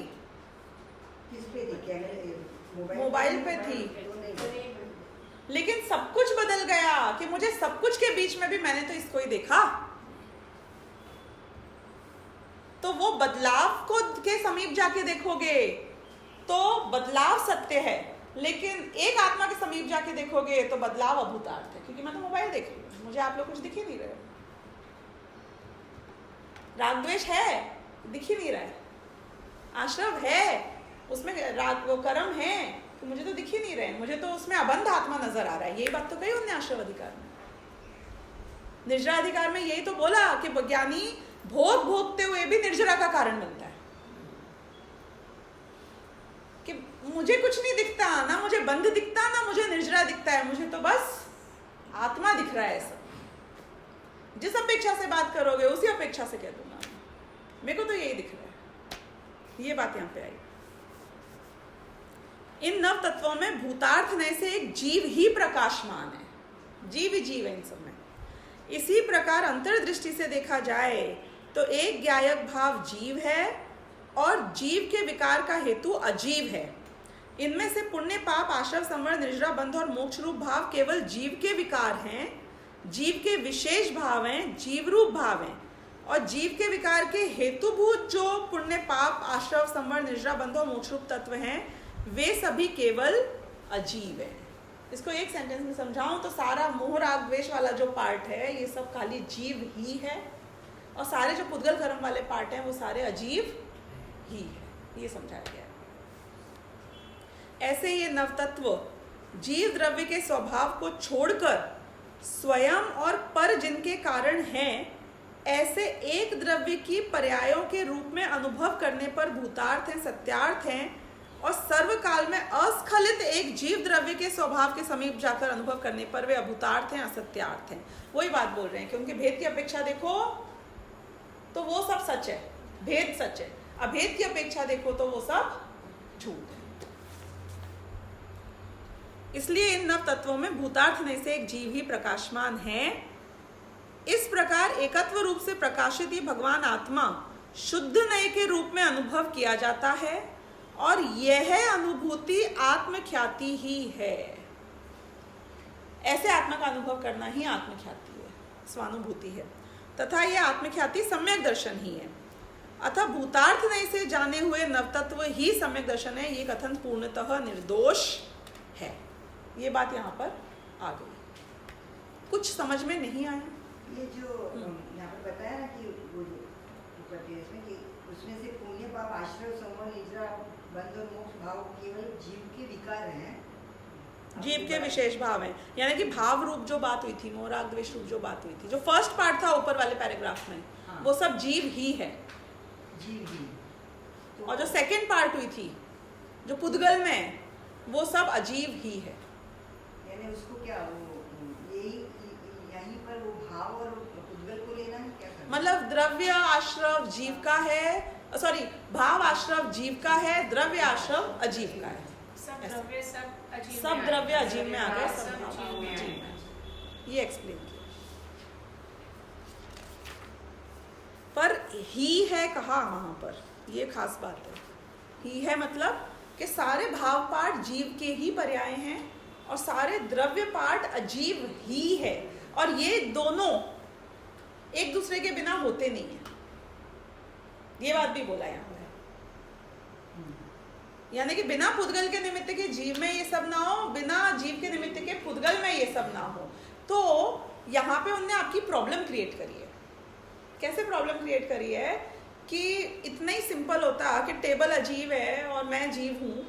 किस पे थी? मोबाइल पे थी। लेकिन सब कुछ बदल गया कि मुझे सब कुछ के बीच में भी मैंने तो इसको ही देखा। तो वो बदलाव को के समीप जाके देखोगे तो बदलाव सत्य है, लेकिन एक आत्मा के समीप जाके देखोगे तो बदलाव अभूतार्थ है। क्योंकि मैं तो मोबाइल देख रही हूँ, मुझे आप लोग कुछ दिख ही नहीं रहे। राग द्वेष है, दिख ही नहीं रहा है। आश्रव है, उसमें राग वो कर्म है, तो मुझे तो दिख ही नहीं रहे, मुझे तो उसमें अबंध आत्मा नजर आ रहा है। यही बात तो कही उन्होंने आश्रव अधिकार में। निर्जरा अधिकार में यही तो बोला कि ज्ञानी भोग भोगते हुए भी निर्जरा का कारण बनता है, कि मुझे कुछ नहीं दिखता, ना मुझे बंध दिखता, ना मुझे निर्जरा दिखता है, मुझे तो बस आत्मा दिख रहा है। सब जिस अपेक्षा से बात करोगे उसी अपेक्षा से कह दूंगा, मेरे को तो यही दिख रहा है। ये बात यहाँ पे आई। इन नव तत्वों में भूतार्थ नय से एक जीव ही प्रकाशमान है, जीव ही जीव है इन सब में। इसी प्रकार अंतर्दृष्टि से देखा जाए तो एक ज्ञायक भाव जीव है और जीव के विकार का हेतु अजीव है। इनमें से पुण्य पाप आश्रव संवर निर्जरा बंध और मोक्ष रूप भाव केवल जीव के विकार हैं, जीव के विशेष भाव हैं, जीव रूप भाव हैं। और जीव के विकार के हेतुभूत जो पुण्य पाप आश्रव संवर निर्जरा बंध और मोक्ष रूप तत्व हैं, वे सभी केवल अजीव है। इसको एक सेंटेंस में समझाऊं तो सारा मोह राग द्वेष वाला जो पार्ट है ये सब खाली जीव ही है, और सारे जो पुद्गल कर्म वाले पार्ट हैं वो सारे अजीव ही है, ये समझाया गया है। ऐसे ये नवतत्व जीव द्रव्य के स्वभाव को छोड़कर स्वयं और पर जिनके कारण हैं, ऐसे एक द्रव्य की पर्यायों के रूप में अनुभव करने पर भूतार्थ हैं, सत्यार्थ हैं, और सर्वकाल में अस्खलित एक जीव द्रव्य के स्वभाव के समीप जाकर अनुभव करने पर वे अभूतार्थ हैं, असत्यार्थ हैं। वही बात बोल रहे हैं कि उनके भेद की अपेक्षा देखो तो वो सब सच है, भेद सच है, अभेद की अपेक्षा देखो तो वो सब झूठ है। इसलिए इन नव तत्वों में भूतार्थ नय से एक जीव ही प्रकाशमान है। इस प्रकार एकत्व रूप से प्रकाशित ही भगवान आत्मा शुद्ध नय के रूप में अनुभव किया जाता है, और यह अनुभूति आत्मख्याति ही है। ऐसे आत्मा का अनुभव करना ही आत्मख्याति है, स्वानुभूति है, तथा यह आत्मख्याति सम्यक दर्शन ही है। अतः भूतार्थ नय से जाने हुए नवतत्व ही सम्यक दर्शन है, ये कथन पूर्णतः निर्दोष है। ये बात यहाँ पर आ गई। कुछ समझ में नहीं आया? ये जो यहाँ पर बताया ना कि वो जो इसमें कि उसमें से पुण्य पाप आश्रय संवर निद्रा बंध और मोक्ष भाव केवल जीव के विकार हैं, जीव के विशेष भाव हैं, यानी कि भाव रूप जो बात हुई थी, मोह राग द्वेष रूप जो बात हुई थी, जो फर्स्ट पार्ट था ऊपर वाले पैराग्राफ में, हाँ, वो सब जीव ही है। जीव ही तो, और जो सेकंड पार्ट हुई थी जो पुद्गल में, वो सब अजीव ही है। यानी उसको क्या वो यहीं पर वो भाव और पुद्गल को लेना है क्या करना? मतलब द्रव्य आश्रव जीव का है, सॉरी भाव आश्रव जीव का है, द्रव्य आश्रव अजीव का है। सब द्रव्य सब द्रव्य अजीव में आ गए, सब सब भाव जीव में अजीव आ में। गए। ये एक्सप्लेन किया। पर ही है कहा वहां पर, ये खास बात है। ही है मतलब कि सारे भाव पाठ जीव के ही पर्याय हैं और सारे द्रव्य पाठ अजीव ही है, और ये दोनों एक दूसरे के बिना होते नहीं है। ये बात भी बोला यहाँ पे, यानी कि बिना पुद्गल के निमित्त के जीव में ये सब ना हो, बिना जीव के निमित्त के पुद्गल में ये सब ना हो। तो यहाँ पे उनने आपकी प्रॉब्लम क्रिएट करी है। कैसे प्रॉब्लम क्रिएट करी है कि इतना ही सिंपल होता कि टेबल अजीब है और मैं जीव हूँ,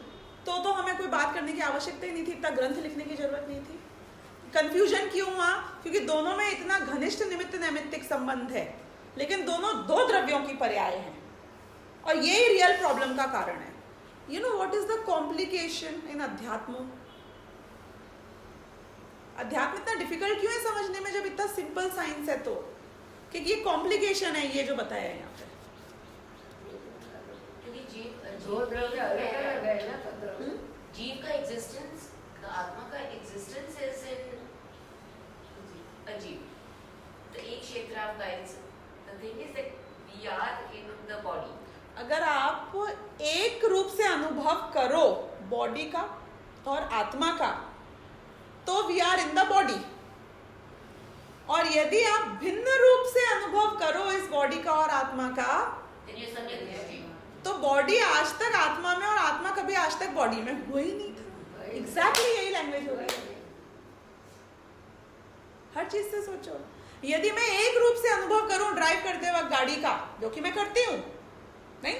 तो हमें कोई बात करने की आवश्यकता ही नहीं थी, इतना ग्रंथ लिखने की जरूरत नहीं थी। कंफ्यूजन क्यों हुआ? क्योंकि दोनों में इतना घनिष्ठ निमित्त नैमित्तिक संबंध है, लेकिन दोनों दो द्रव्यों की पर्याय हैं, और ये रियल प्रॉब्लम का कारण है। You know what is the complication इन अध्यात्म? अध्यात्म इतना डिफिकल्ट क्यों है समझने में जब इतना सिंपल साइंस है? तो क्योंकि ये कॉम्प्लिकेशन है, ये जो बताया है यहाँ पे। दो द्रव्य अलग अलग है ना, तो द्रव्य जीव का एग्जिस्टेंस, आत्मा का एग्जिस्टेंस इज इन अजीब। तो एक क्षेत्र आप guide, the thing is that we are in the body. अगर आप एक रूप से अनुभव करो बॉडी का और आत्मा का, तो we are in the body. और यदि आप भिन्न रूप से अनुभव करो इस बॉडी का और आत्मा का, तो बॉडी आज तक आत्मा में और आत्मा कभी आज तक बॉडी में हुआ ही नहीं था। एग्जैक्टली यही लैंग्वेज हो रही है। हर चीज से सोचो, यदि मैं एक रूप से अनुभव करूं ड्राइव करते वक्त गाड़ी का, जो कि मैं करती हूँ, नहीं,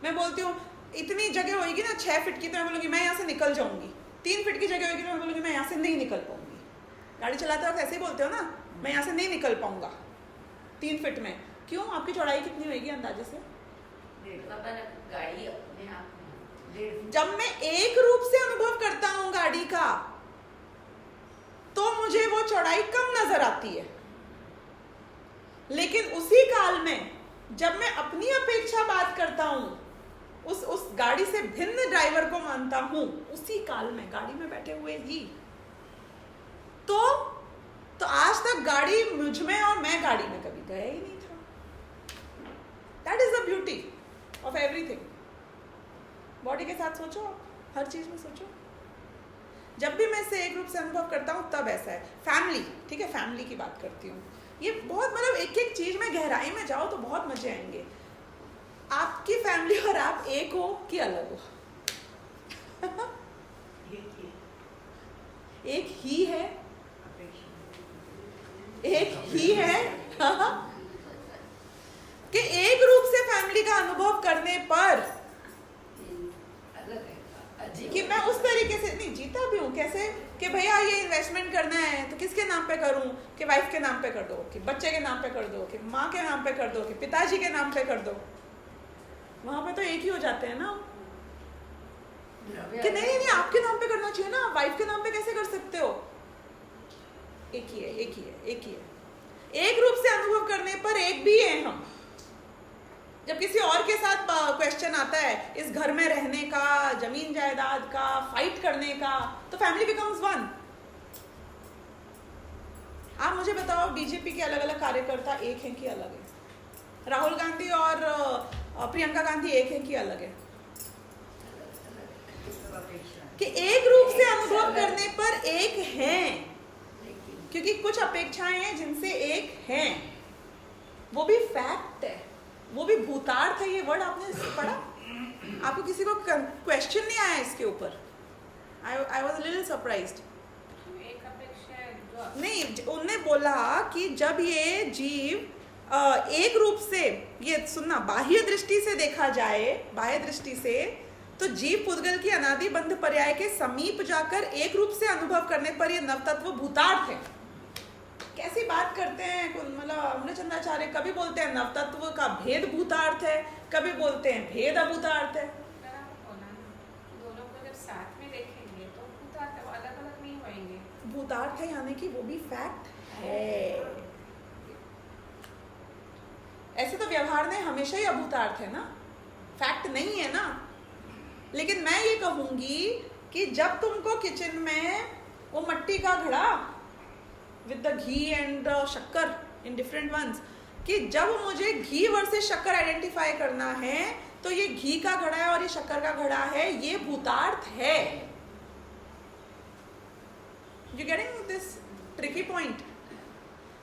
मैं बोलती हूँ इतनी जगह होगी ना 6 फीट की, तो मैं बोलूँगी मैं यहाँ से निकल जाऊंगी। 3 फीट की जगह होगी तो मैं बोलूँगी मैं यहाँ से नहीं निकल पाऊंगी। गाड़ी चलाते वक्त ऐसे ही बोलते हो ना, मैं यहाँ से नहीं निकल पाऊंगा 3 फीट में। क्यों? आपकी चौड़ाई कितनी होगी अंदाजे से? गाड़ी अपने आप जब मैं एक रूप से अनुभव करता हूं गाड़ी का, तो मुझे वो चौड़ाई कम नजर आती है। लेकिन उसी काल में जब मैं अपनी अपेक्षा बात करता हूं, उस गाड़ी से भिन्न ड्राइवर को मानता हूं, उसी काल में गाड़ी में बैठे हुए ही, तो आज तक गाड़ी मुझ में और मैं गाड़ी में कभी गया ही नहीं था। That is the beauty of everything. Body के साथ सोचो, हर चीज में सोचो। जब भी मैं इसे एक रूप से अनुभव करता हूँ तब ऐसा है। फैमिली, ठीक है, फैमिली की बात करती हूँ। ये बहुत मतलब एक एक चीज में गहराई में जाओ तो बहुत मजे आएंगे। आपकी फैमिली और आप एक हो कि अलग हो? एक ही है, एक ही है कि एक रूप से फैमिली का अनुभव करने पर कि मैं उस तरीके से नहीं जीता भी हूँ। कैसे कि भैया ये इन्वेस्टमेंट करना है तो किसके नाम पे करूँ? कि वाइफ के नाम पे कर दो, कि बच्चे के नाम पे कर दो, कि माँ के नाम पे कर दो, कि पिताजी के नाम पे कर दो। वहां पे तो एक ही हो जाते हैं ना कि नहीं आपके नाम पे करना चाहिए ना, वाइफ के नाम पे कैसे कर सकते हो? एक ही है, एक ही है, एक ही है। एक रूप से अनुभव करने पर एक भी है हम। जब किसी और के साथ क्वेश्चन आता है इस घर में रहने का, जमीन जायदाद का, फाइट करने का, तो फैमिली बिकम्स वन। आप मुझे बताओ बीजेपी के अलग अलग कार्यकर्ता एक हैं कि अलग है? राहुल गांधी और प्रियंका गांधी एक हैं कि अलग है? कि एक रूप से अनुभव करने पर एक हैं, क्योंकि कुछ अपेक्षाएं हैं जिनसे एक हैं, वो भी फैक्ट है, वो भी भूतार्थ है। ये वर्ड आपने पढ़ा? आपको किसी को क्वेश्चन नहीं आया इसके ऊपर? I was little surprised. नहीं, उनने बोला कि जब ये जीव एक रूप से, ये सुनना, बाह्य दृष्टि से देखा जाए, बाह्य दृष्टि से, तो जीव पुद्गल की अनादि बंध पर्याय के समीप जाकर एक रूप से अनुभव करने पर ये नवतत्व भूतार्थ है। कैसी बात करते हैं मतलब अमृतचंद्राचार्य, कभी बोलते हैं नवतत्व का भेद भूतार्थ है, कभी बोलते हैं भेद अभूतार्थ है। दोनों को जब साथ में देखेंगे तो भूतार्थ, अलग अलग नहीं होंगे। भूतार्थ है यानी कि वो भी फैक्ट है। ऐसे तो व्यवहार में हमेशा ही अभूतार्थ है ना, फैक्ट नहीं है ना। लेकिन मैं ये कहूंगी कि जब तुमको किचन में वो मट्टी का घड़ा विद द घी एंड शक्कर इन डिफरेंट वंस, कि जब मुझे घी वर्सेस शक्कर आइडेंटिफाई करना है तो ये घी का घड़ा है और ये शक्कर का घड़ा है, ये भूतार्थ है। You getting this tricky point?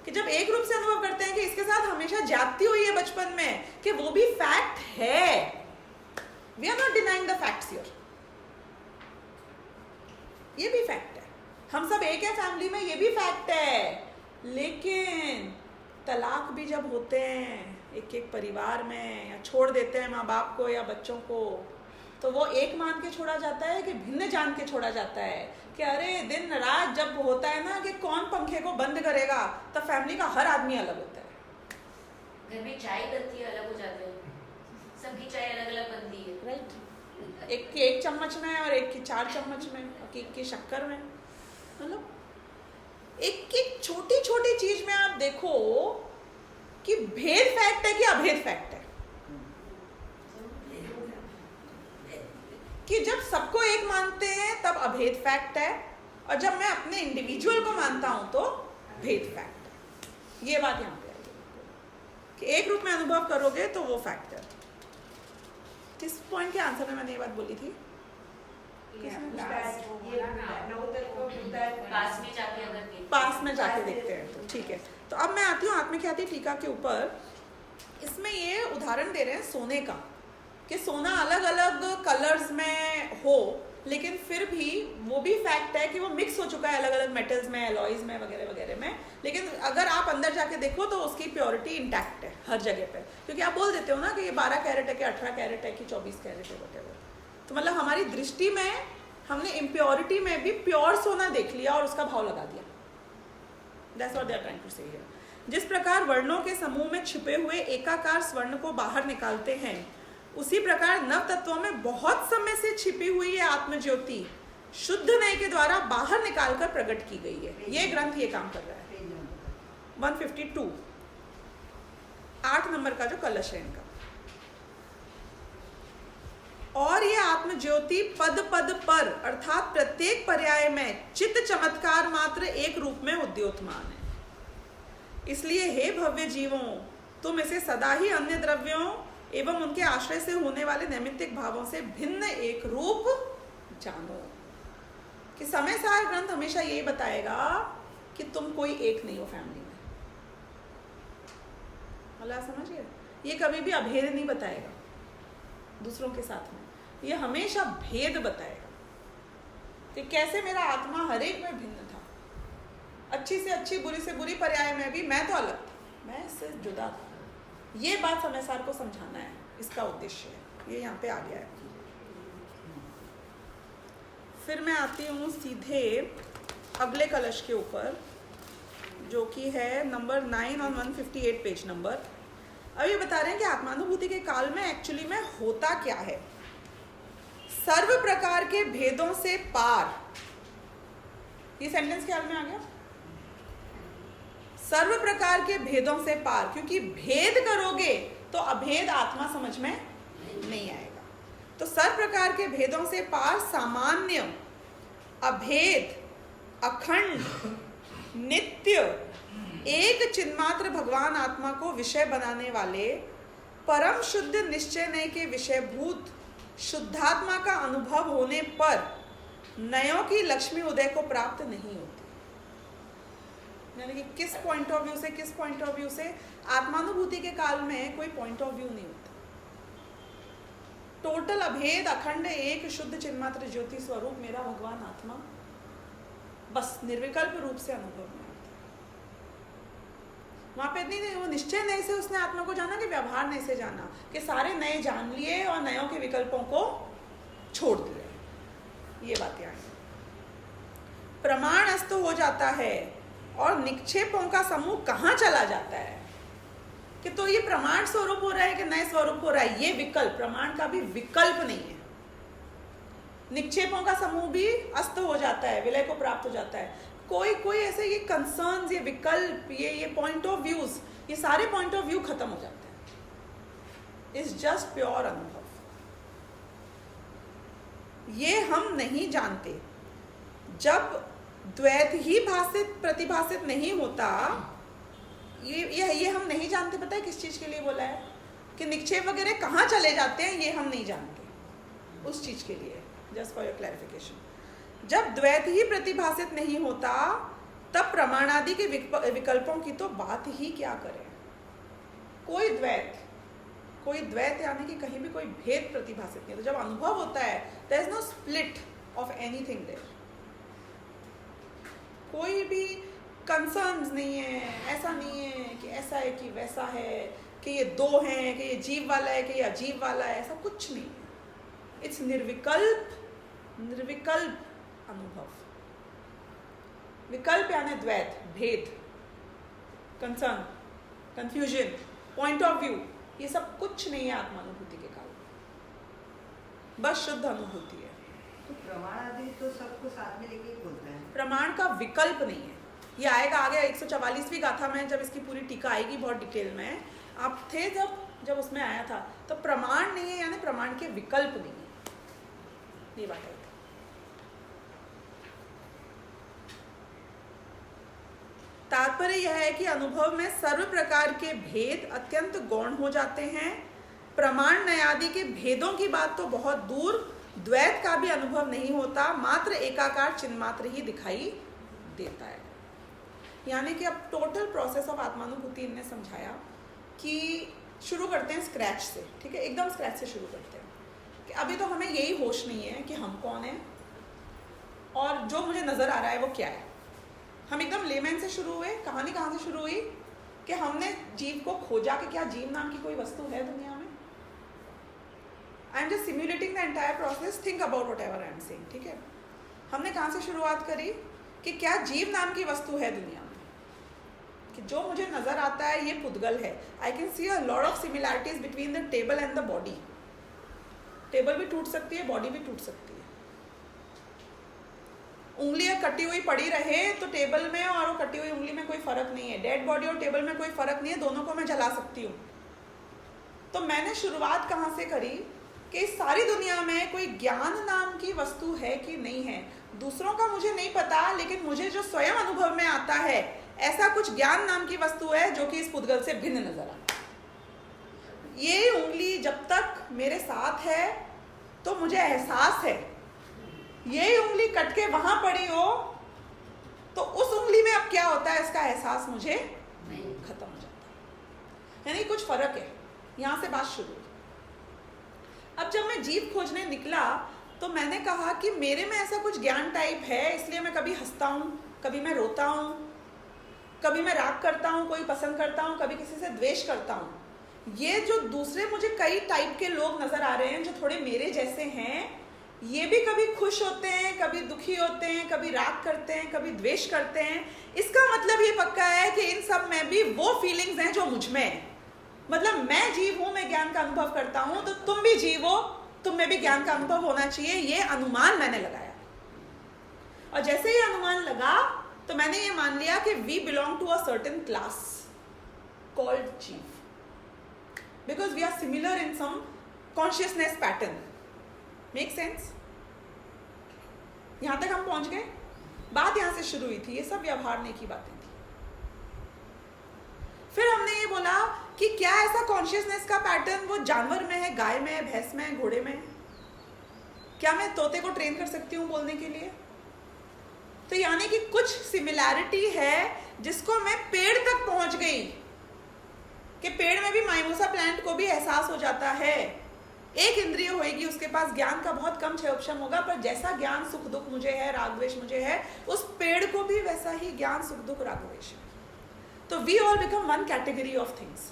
कि jab ek रूप से अनुभव करते हैं कि इसके साथ हमेशा जाती हुई है बचपन में, कि वो भी फैक्ट है। We are not denying the facts here, ये भी फैक्ट है। हम सब एक है फैमिली में, ये भी फैक्ट है। लेकिन तलाक भी जब होते हैं एक एक परिवार में, या छोड़ देते हैं माँ बाप को या बच्चों को, तो वो एक मान के छोड़ा जाता है कि भिन्न जान के छोड़ा जाता है। कि अरे दिन रात जब होता है ना कि कौन पंखे को बंद करेगा, तब फैमिली का हर आदमी अलग होता है। घर में चाय बनती है, अलग हो जाते हैं, सबकी चाय अलग अलग बनती है, राइट। एक की 1 चम्मच में और एक की 4 चम्मच में, एक की शक्कर में। मतलब एक एक छोटी छोटी चीज में आप देखो कि भेद फैक्ट है कि अभेद फैक्ट है। कि जब सबको एक मानते हैं तब अभेद फैक्ट है, और जब मैं अपने इंडिविजुअल को मानता हूं तो भेद फैक्ट है। ये बात यहां पे आई कि एक रूप में अनुभव करोगे तो वो फैक्ट है। किस पॉइंट के आंसर में मैंने ये बात बोली थी? पास में जाके देखते हैं तो ठीक है। तो अब मैं आती हूँ आत्मख्याति टीका के ऊपर। इसमें ये उदाहरण दे रहे हैं सोने का, कि सोना अलग अलग कलर्स में हो लेकिन फिर भी वो भी फैक्ट है कि वो मिक्स हो चुका है अलग अलग मेटल्स में, एलॉयज में, वगैरह वगैरह में। लेकिन अगर आप अंदर जाके देखो तो उसकी प्योरिटी इंटैक्ट है हर जगह पे, क्योंकि आप बोल देते हो ना कि ये 12 कैरेट है कि 18 कैरेट है कि 24 कैरेट है, वगैरह। तो मतलब हमारी दृष्टि में हमने इम्प्योरिटी में भी प्योर सोना देख लिया और उसका भाव लगा दिया। That's what they are trying to say here. जिस प्रकार वर्णों के समूह में छिपे हुए एकाकार स्वर्ण को बाहर निकालते हैं, उसी प्रकार नव तत्वों में बहुत समय से छिपी हुई है आत्मज्योति शुद्ध नय के द्वारा बाहर निकालकर प्रकट की गई है। ये ग्रंथ ये काम कर रहा है। पेज नंबर 152 8 नंबर का जो कलश है इनका। और ये आत्मज्योति पद पद पर अर्थात प्रत्येक पर्याय में चित्त चमत्कार मात्र एक रूप में उद्योतमान है। इसलिए हे भव्य जीवों, तुम इसे सदा ही अन्य द्रव्यों एवं उनके आश्रय से होने वाले नैमित्तिक भावों से भिन्न एक रूप जानो। कि समय सार ग्रंथ हमेशा यही बताएगा कि तुम कोई एक नहीं हो फैमिली में। मतलब समझिए, ये कभी भी अभेद नहीं बताएगा दूसरों के साथ में, ये हमेशा भेद बताएगा कि कैसे मेरा आत्मा हर एक में भिन्न था। अच्छी से अच्छी, बुरी से बुरी पर्याय में भी मैं तो अलग था, मैं इससे जुदा था। ये बात समय सार को समझाना है, इसका उद्देश्य है। ये यहाँ पे आ गया है। फिर मैं आती हूँ सीधे अगले कलश के ऊपर, जो कि है नंबर 9 और 158 पेज नंबर। अब ये बता रहे हैं कि आत्मानुभूति के काल में एक्चुअली में होता क्या है। सर्व प्रकार के भेदों से पार, ये सेंटेंस ख्याल में आ गया? सर्व प्रकार के भेदों से पार, क्योंकि भेद करोगे तो अभेद आत्मा समझ में नहीं आएगा। तो सर्व प्रकार के भेदों से पार सामान्य, अभेद, अखंड, नित्य, एक चिन्मात्र भगवान आत्मा को विषय बनाने वाले परम शुद्ध निश्चय नय के विषयभूत शुद्धात्मा का अनुभव होने पर नयों की लक्ष्मी उदय को प्राप्त नहीं होती। यानी कि किस पॉइंट ऑफ व्यू से आत्मानुभूति के काल में कोई पॉइंट ऑफ व्यू नहीं होता। टोटल अभेद, अखंड, एक शुद्ध चिन्मात्र ज्योति स्वरूप मेरा भगवान आत्मा बस निर्विकल्प रूप से अनुभव में आता है। वहां पे नहीं, वो निश्चय नय से उसने आत्मा को जाना कि व्यवहार नय से जाना, कि सारे नए जान लिए और नयों के विकल्पों को छोड़ दिए। ये बातें आई। प्रमाण अस्त हो जाता है और निक्षेपों का समूह कहाँ चला जाता है। कि तो ये प्रमाण स्वरूप हो रहा है कि नए स्वरूप हो रहा है, ये विकल्प, प्रमाण का भी विकल्प नहीं है। निक्षेपों का समूह भी अस्त हो जाता है, विलय को प्राप्त हो जाता है। कोई ऐसे ये कंसर्न्स, ये विकल्प, ये पॉइंट ऑफ व्यूज, ये सारे पॉइंट ऑफ व्यू खत्म हो जाते हैं। इट्स जस्ट प्योर अनुभव। ये हम नहीं जानते। जब द्वैत ही प्रतिभासित नहीं होता, ये हम नहीं जानते। पता है किस चीज के लिए बोला है? कि निक्षेप वगैरह कहाँ चले जाते हैं ये हम नहीं जानते। उस चीज के लिए, जस्ट फॉर योर क्लैरिफिकेशन। जब द्वैत ही प्रतिभासित नहीं होता, तब प्रमाणादि के विकल्पों की तो बात ही क्या करें। कोई द्वैत यानी कि कहीं भी कोई भेद प्रतिभासित नहीं। तो जब अनुभव होता है, there is no split of anything there. कोई भी कंसर्न्स नहीं है, ऐसा नहीं है कि ऐसा है कि वैसा है, कि ये दो हैं, कि ये जीव वाला है कि ये अजीब वाला है, ऐसा कुछ नहीं है। इट्स निर्विकल्प अनुभव। विकल्प यानी द्वैत, भेद, concern, confusion, point of view, ये सब कुछ नहीं है आत्मानुभूति के काल में। बस शुद्ध अनुभूति है। तो प्रमाण आदि तो सबको साथ में लेके ही बोलता है। प्रमाण का विकल्प नहीं है। ये आएगा आगे 144वीं गाथा में, जब इसकी पूरी टीका आएगी बहुत डिटेल में। आप थे जब उसमें आया था। तो प्रमाण नहीं है यानी प्रमाण के विकल्प नहीं है। ये बात है। तात्पर्य यह है कि अनुभव में सर्व प्रकार के भेद अत्यंत गौण हो जाते हैं। प्रमाण नयादि के भेदों की बात तो बहुत दूर, द्वैत का भी अनुभव नहीं होता, मात्र एकाकार चिन्मात्र ही दिखाई देता है। यानी कि अब टोटल प्रोसेस ऑफ आत्मानुभूति इनने समझाया कि शुरू करते हैं स्क्रैच से। ठीक है, एकदम स्क्रैच से शुरू करते हैं कि अभी तो हमें यही होश नहीं है कि हम कौन हैं, और जो मुझे नजर आ रहा है वो क्या है। हम एकदम लेमैन से शुरू हुए। कहानी कहाँ से शुरू हुई कि हमने जीव को खोजा कि क्या जीव नाम की कोई वस्तु है दुनिया में। I am just simulating the entire process, think about whatever I am saying, ठीक है। हमने कहाँ से शुरुआत करी कि क्या जीव नाम की वस्तु है दुनिया में, कि जो मुझे नजर आता है ये पुद्गल है। I can see a lot of similarities between the table and the body. Table भी टूट सकती है, बॉडी भी टूट सकती है। उंगलियां कटी हुई पड़ी रहे तो टेबल में और वो कटी हुई उंगली में कोई फर्क नहीं है। डेड बॉडी और टेबल में कोई फर्क नहीं है, दोनों को मैं जला सकती हूँ। तो मैंने शुरुआत कहाँ से करी कि इस सारी दुनिया में कोई ज्ञान नाम की वस्तु है कि नहीं है। दूसरों का मुझे नहीं पता, लेकिन मुझे जो स्वयं अनुभव में आता है ऐसा कुछ ज्ञान नाम की वस्तु है जो कि इस पुद्गल से भिन्न नजर आता है। ये उंगली जब तक मेरे साथ है तो मुझे एहसास है, ये उंगली कट के वहां पड़ी हो तो उस उंगली में अब क्या होता है इसका एहसास मुझे खत्म हो जाता है। यानी कुछ फर्क है। यहां से बात शुरू हुई। अब जब मैं जीव खोजने निकला तो मैंने कहा कि मेरे में ऐसा कुछ ज्ञान टाइप है, इसलिए मैं कभी हंसता हूँ, कभी मैं रोता हूँ, कभी मैं राग करता हूँ, कोई पसंद करता हूँ, कभी किसी से द्वेष करता हूँ। ये जो दूसरे मुझे कई टाइप के लोग नजर आ रहे हैं जो थोड़े मेरे जैसे हैं, ये भी कभी खुश होते हैं, कभी दुखी होते हैं, कभी राग करते हैं, कभी द्वेष करते हैं। इसका मतलब ये पक्का है कि इन सब में भी वो फीलिंग्स हैं जो मुझ में है। मतलब मैं जीव हूं, मैं ज्ञान का अनुभव करता हूं, तो तुम भी जीव हो, तुम में भी ज्ञान का अनुभव होना चाहिए। ये अनुमान मैंने लगाया और जैसे ही अनुमान लगा तो मैंने ये मान लिया कि we belong to a certain class called जीव, because we are similar in some consciousness pattern. Make sense? यहां तक हम पहुंच गए। बात यहां से शुरू हुई थी, ये सब व्यवहारने की बातें थी। फिर हमने ये बोला कि क्या ऐसा कॉन्शियसनेस का पैटर्न वो जानवर में है, गाय में है, भैंस में है, घोड़े में है? क्या मैं तोते को ट्रेन कर सकती हूँ बोलने के लिए? तो यानी कि कुछ सिमिलैरिटी है जिसको मैं पेड़ तक पहुंच गई कि पेड़ में भी माइमोसा प्लांट को भी एहसास हो जाता है। एक इंद्रिय होगी उसके पास, ज्ञान का बहुत कम क्षयोक्षम होगा, पर जैसा ज्ञान सुख दुख मुझे है, राग द्वेष मुझे है, उस पेड़ को भी वैसा ही ज्ञान सुख दुख राग द्वेष है। तो we all become one category of things.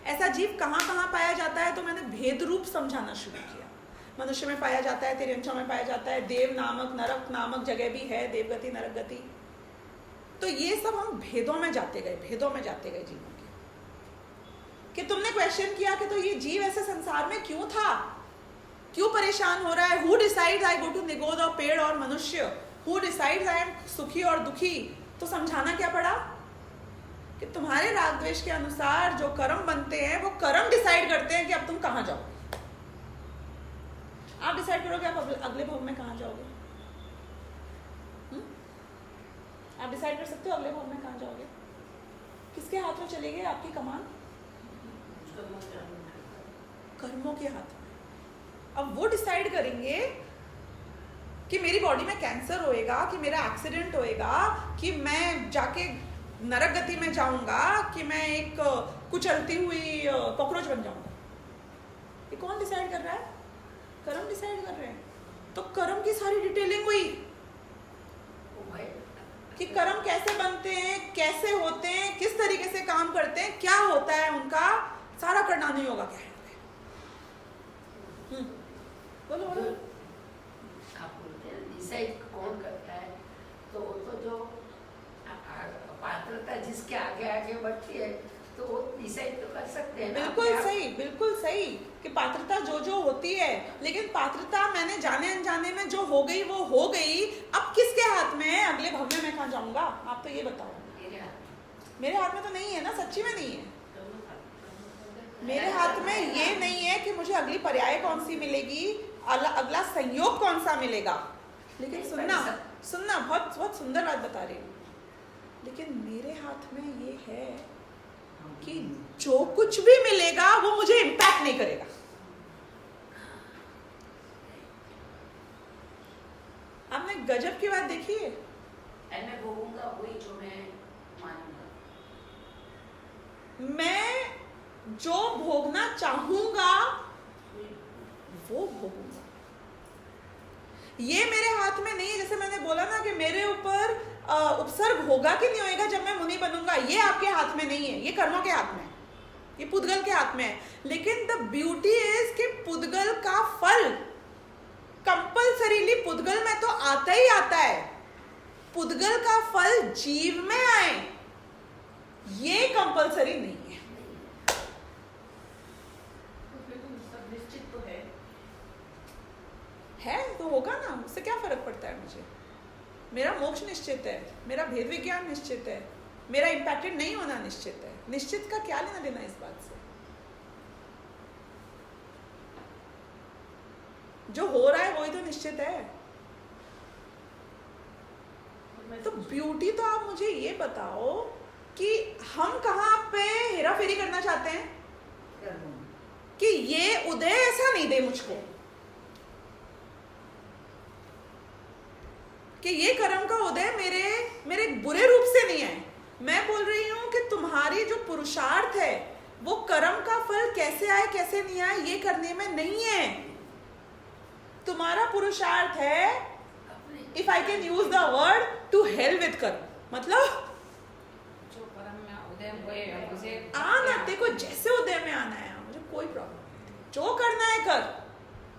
ऐसा जीव कहाँ कहाँ पाया जाता है? तो मैंने भेद रूप समझाना शुरू किया। मनुष्य में पाया जाता है, तिर्यंचों में पाया जाता है, देव नामक नरक नामक जगह भी है, देवगति नरक गति। तो ये सब हम भेदों में जाते गए, भेदों में जाते गए जीवों के। कि तुमने क्वेश्चन किया कि तो ये जीव ऐसे संसार में क्यों था, क्यों परेशान हो रहा है? Who decides I go to निगोद और पेड़ और मनुष्य? हु डिसाइड्स आई एम सुखी और दुखी? तो समझाना क्या पड़ा कि तुम्हारे राग द्वेष के अनुसार जो कर्म बनते हैं वो कर्म डिसाइड करते हैं कि अब तुम कहां जाओ। आप डिसाइड करोगे आप अगले भव में कहां जाओगे। आप डिसाइड कर सकते हो अगले भव में कहां जाओगे। किसके हाथ में चलेगी आपकी कमान? कर्मों के हाथ में। अब वो डिसाइड करेंगे कि मेरी बॉडी में कैंसर होएगा, कि मेरा एक्सीडेंट होएगा, कि मैं जाके नरक गति में जाऊंगा, कि मैं एक कुचलती हुई कॉकरोच बन जाऊंगा। ये कौन डिसाइड कर रहा है? कर्म डिसाइड कर रहे हैं। तो कर्म की सारी डिटेलिंग हुई कि कर्म कैसे बनते हैं, कैसे होते हैं, किस तरीके से काम करते हैं, क्या होता है उनका, सारा करना नहीं होगा। क्या है? बोलो बोलो। आप बोलते हैं डिसाइड कौन करता है, तो वो तो जो पात्रता जिसके आगे आगे बढ़ती है तो वो डिसाइड तो कर सकते हैं। बिल्कुल सही कि पात्रता जो जो होती है, लेकिन पात्रता मैंने जाने अनजाने में जो हो गई वो हो गई। अब किसके हाथ में है अगले भव में मैं कहाँ जाऊंगा? आप तो ये बताओ। मेरे हाथ में तो नहीं है ना, सच्ची में नहीं है। मेरे हाथ में ये नहीं है कि मुझे अगली पर्याय कौन सी मिलेगी, अगला संयोग कौन सा मिलेगा। लेकिन सुनना बहुत बहुत सुंदर बात बता रही हूँ। लेकिन मेरे हाथ में ये है कि जो कुछ भी मिलेगा वो मुझे इम्पैक्ट नहीं करेगा। आपने गजब की बात देखी है। मैं भोगूंगा वही जो मैं मानूंगा। मैं जो भोगना चाहूंगा वो भोगूंगा। ये मेरे हाथ हाथ में नहीं है। जैसे मैंने बोला ना कि मेरे ऊपर उपसर्ग होगा कि नहीं होएगा जब मैं मुनि बनूंगा, ये आपके हाथ में नहीं है, ये कर्मों के हाथ में है, ये पुद्गल के हाथ में है। लेकिन द ब्यूटी इज कि पुद्गल का फल कंपल्सरीली पुद्गल में तो आता ही आता है। पुद्गल का फल जीव में आए ये कंपल्सरी नहीं है। सब निश्चित तो है तो होगा ना, उससे क्या फर्क पड़ता है मुझे। मेरा मोक्ष निश्चित है, मेरा भेद विज्ञान निश्चित है, मेरा इंपैक्टेड नहीं होना निश्चित है। निश्चित का क्या लेना देना इस बात से। जो हो रहा है वही तो निश्चित है। तो ब्यूटी तो आप मुझे ये बताओ कि हम कहाँ पे हेरा फेरी करना चाहते हैं कर्मों में। कि ये उदय ऐसा नहीं दे मुझको, कि ये कर्म का उदय मेरे बुरे रूप से नहीं है। मैं बोल रही हूं कि तुम्हारी जो पुरुषार्थ है वो कर्म का फल कैसे आए कैसे नहीं आए ये करने में नहीं है। तुम्हारा पुरुषार्थ है, if I can use the word, to hell with karma. मतलब जो कर्म में उदय हुए मुझे आना, देखो जैसे उदय में आना है मुझे कोई प्रॉब्लम नहीं, जो करना है कर।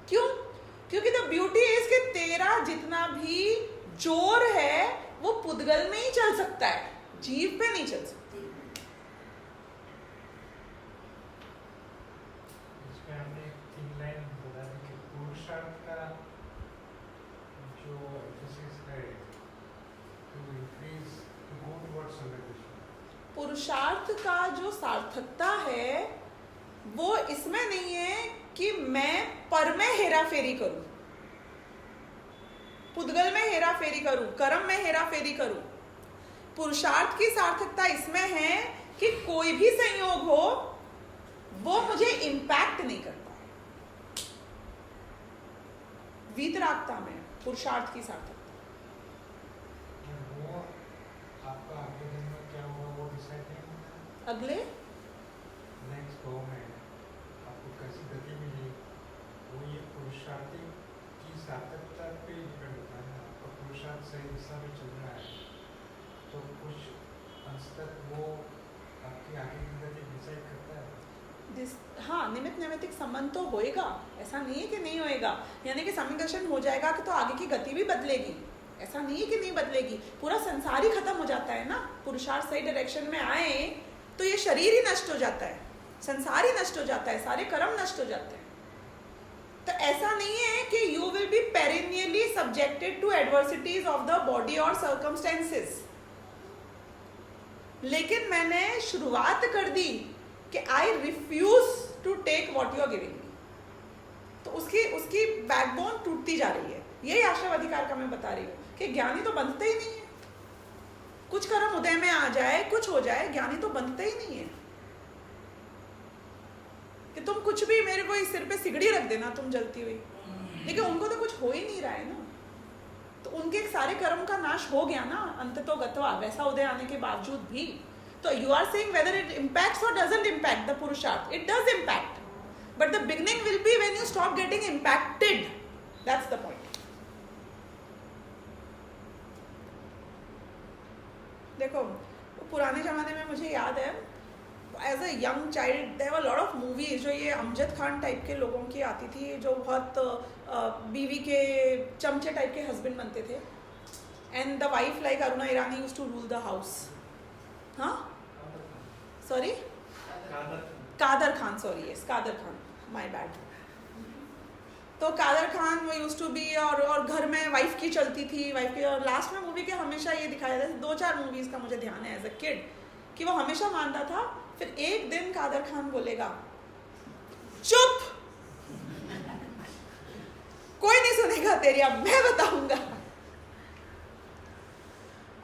क्यों? क्योंकि द ब्यूटी इज कि तेरा जितना भी जोर है वो पुद्गल में ही चल सकता है, जीव पे नहीं चल सकता। इसमें हमने एक 3 लाइन बोला है कि पुरुषार्थ का जो emphasis है to increase good words under this one। पुरुषार्थ का जो सार्थकता है वो इसमें नहीं है कि मैं पर में हेरा फेरी करूं, पुद्गल में हेरा फेरी करूं, कर्म में हेरा फेरी करूं। पुरुषार्थ की सार्थकता इसमें है कि कोई भी संयोग हो वो मुझे इंपैक्ट नहीं करता। वीतरागता में पुरुषार्थ की सार्थकता। वो आपका अगले दिन में क्या होगा वो डिसाइड नहीं होता। अगले नेक्स्ट भाव में आपको कैसी गति मिली वो ये पुरुषार्थी की सार्थकता पे डिपेंड होता है। आपका पुरुषार्थ सही दिशा में चल रहा है तो कुछ अंश तक वो आपकी आगे की गति डिसाइड करता है। हाँ, निमित्त नैमित्तिक संबंध तो होएगा, ऐसा नहीं है कि नहीं होएगा। यानी कि समिकर्षण हो जाएगा कि तो आगे की गति भी बदलेगी, ऐसा नहीं है कि नहीं बदलेगी। पूरा संसार ही खत्म हो जाता है ना। पुरुषार्थ सही डायरेक्शन में आए तो ये शरीर ही नष्ट हो जाता है, संसार ही नष्ट हो जाता है, सारे कर्म नष्ट हो जाते हैं। तो ऐसा नहीं है कि you will be perennially subjected to adversities of the body और सर्कमस्टेंसेस। लेकिन मैंने शुरुआत कर दी कि I refuse to take what you are giving me, तो उसकी बैकबोन टूटती जा रही है। यही आश्रव अधिकार का मैं बता रही हूँ कि ज्ञानी तो बनते ही नहीं है। कुछ कर्म उदय में आ जाए, कुछ हो जाए, ज्ञानी तो बनते ही नहीं है। कि तुम कुछ भी मेरे को इस सिर पे सिगड़ी रख देना तुम जलती हुई, लेकिन उनको तो कुछ हो ही नहीं रहा है ना। तो उनके सारे कर्म का नाश हो गया ना अंततो गत्वा, वैसा उदय आने के बावजूद भी। तो you are saying whether it impacts और doesn't impact the purushartha, it does impact, but the beginning will be when you stop getting impacted, that's the point. देखो पुराने जमाने में मुझे याद है as a young child there were lot of movies जो ये अमजद खान टाइप के लोगों की आती थी, जो बहुत बीवी के चमचे टाइप के हस्बैंड बनते थे, and the wife like Aruna Irani used to rule the house. हाँ sorry, Kader Khan, sorry yes Kader Khan, my bad. तो कादर खान वो यूज्ड टू बी, और घर में वाइफ की चलती थी, वाइफ की। और लास्ट में मूवी के हमेशा ये दिखाया जाता है, 2-4 मूवीज का मुझे ध्यान है एज अ किड, कि वो हमेशा मानता था। फिर एक दिन कादर खान बोलेगा चुप, कोई नहीं सुनेगा तेरी, अब मैं बताऊंगा।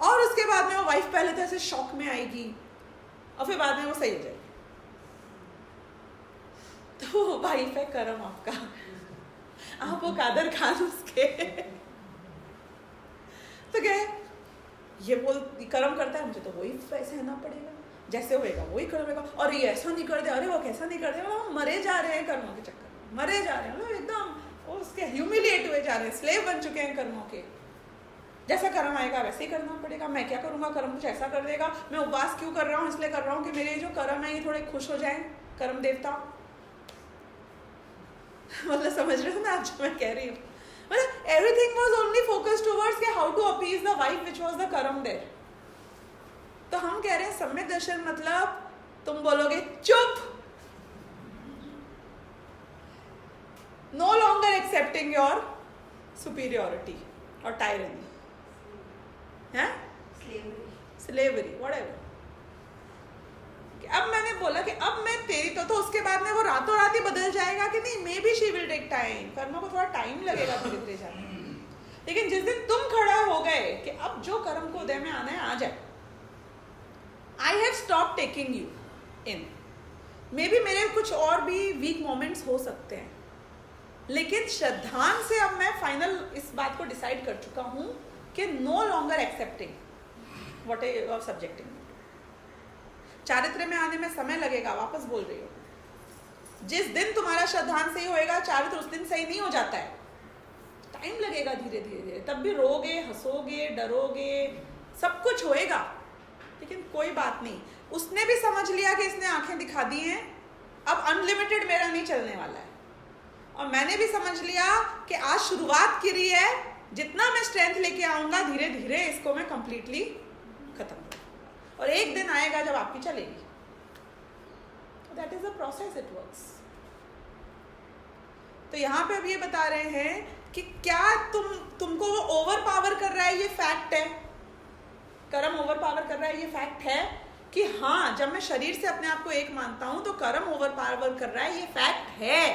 और उसके बाद में वो वाइफ पहले तो ऐसे शॉक में आएगी और फिर बाद में वो सही हो जाएगी। तो वो वाइफ है कर्म आपका, आप वो कादर खान उसके। तो क्या ये बोल कर्म करता है, मुझे तो वही सहना पड़ेगा, जैसे होएगा वही करेगा। और ये ऐसा नहीं कर दे, अरे वो कैसा नहीं कर दे, मतलब मरे जा रहे हैं कर्मों के चक्कर में, मरे जा रहे हैं, मतलब एकदम वो उसके ह्यूमिलिएट हुए जा रहे हैं, स्लेव बन चुके हैं कर्मों के। जैसा कर्म आएगा वैसे ही करना पड़ेगा, मैं क्या करूँगा, कर्म कुछ ऐसा कर देगा, मैं उपवास क्यों कर रहा हूँ, इसलिए कर रहा हूँ कि मेरे जो कर्म है ये थोड़े खुश हो जाएं, कर्म देवता। मतलब समझ रहे हो ना आप जो मैं कह रही हूँ? मतलब everything was only focused towards के how to appease the wife which was the karma there. तो हम कह रहे हैं सम्यक दर्शन मतलब तुम बोलोगे चुप, no longer accepting your superiority और टायरनी, है स्लेवरी व्हाटएवर। अब मैंने बोला कि अब मैं तेरी तो उसके बाद में वो रातों रात ही बदल जाएगा कि नहीं, maybe she will take time, कर्मों को थोड़ा टाइम लगेगा धीरे धीरे जाने। लेकिन जिस दिन तुम खड़ा हो गए कि अब जो कर्म को उदय में आना है आ जाए, I have stop taking you in. May be मेरे कुछ और भी वीक मोमेंट्स हो सकते हैं, लेकिन श्रद्धान से अब मैं फाइनल इस बात को डिसाइड कर चुका हूं कि no longer accepting whatever subjecting. चारित्र में आने में समय लगेगा, वापस बोल रही हो। जिस दिन तुम्हारा श्रद्धान सही होएगा, चारित्र उस दिन सही नहीं हो जाता है, टाइम लगेगा धीरे धीरे। तब भी रोगे, हंसोगे, डरोगे, सब कुछ होएगा, लेकिन कोई बात नहीं। उसने भी समझ लिया कि इसने आंखें दिखा दी हैं, अब अनलिमिटेड मेरा नहीं चलने वाला है। और मैंने भी समझ लिया कि आज शुरुआत की रही है, जितना मैं स्ट्रेंथ लेके आऊंगा धीरे धीरे इसको मैं कंप्लीटली खत्म करूंगा, और एक दिन आएगा जब आपकी चलेगी। That is the process, it works. तो यहाँ पे अब ये बता रहे हैं कि क्या तुमको वो ओवर पावर कर रहा है, ये फैक्ट है। कर्म ओवर पावर कर रहा है, ये फैक्ट है कि हाँ, जब मैं शरीर से अपने आप को एक मानता हूं तो कर्म ओवर पावर कर रहा है, ये फैक्ट है।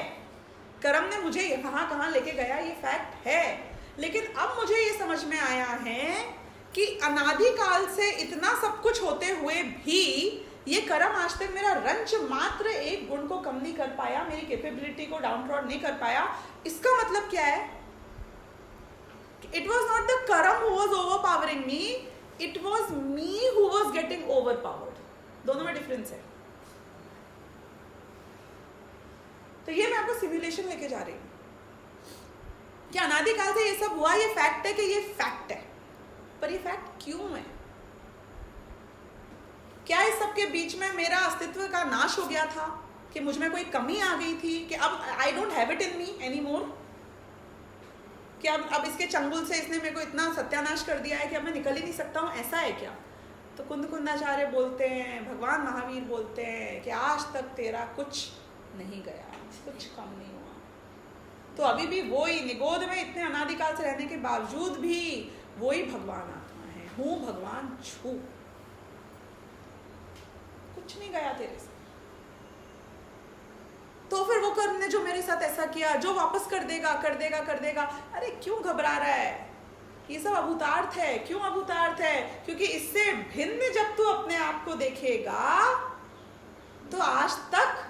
कर्म ने मुझे कहाँ कहाँ लेके गया, ये फैक्ट है। लेकिन अब मुझे ये समझ में आया है कि अनादिकाल से इतना सब कुछ होते हुए भी ये कर्म आज तक मेरा रंच मात्र एक गुण को कम नहीं कर पाया, मेरी कैपेबिलिटी को डाउन ट्रॉड नहीं कर पाया। इसका मतलब क्या है? इट वॉज नॉट द कर्म who was over powering me, it was me who was getting over powered. दोनों में डिफरेंस है। तो ये मैं आपको सिमुलेशन लेके जा रही हूँ कि अनादिकाल से ये सब हुआ, ये फैक्ट है कि ये फैक्ट है, पर ये फैक्ट क्यों है? क्या इस सब के बीच में मेरा अस्तित्व का नाश हो गया था, कि मुझ में कोई कमी आ गई थी, कि अब I don't have it in me any more, कि अब इसके चंगुल से इसने मेरे को इतना सत्यानाश कर दिया है कि अब मैं निकल ही नहीं सकता हूँ, ऐसा है क्या? तो कुंदकुंदाचार्य बोलते हैं, भगवान महावीर बोलते हैं कि आज तक तेरा कुछ नहीं गया, कुछ कम नहीं हुआ। तो अभी भी वही निगोद में इतने अनादिकाल से रहने के बावजूद भी वही भगवान आत्मा है, हूँ भगवान छू, कुछ नहीं गया तेरे से। तो फिर वो कर्म ने जो मेरे साथ ऐसा किया, जो वापस कर देगा कर देगा कर देगा, अरे क्यों घबरा रहा है? ये सब अभूतार्थ है। क्यों अभूतार्थ है? क्योंकि इससे भिन्न जब तू अपने आप को देखेगा तो आज तक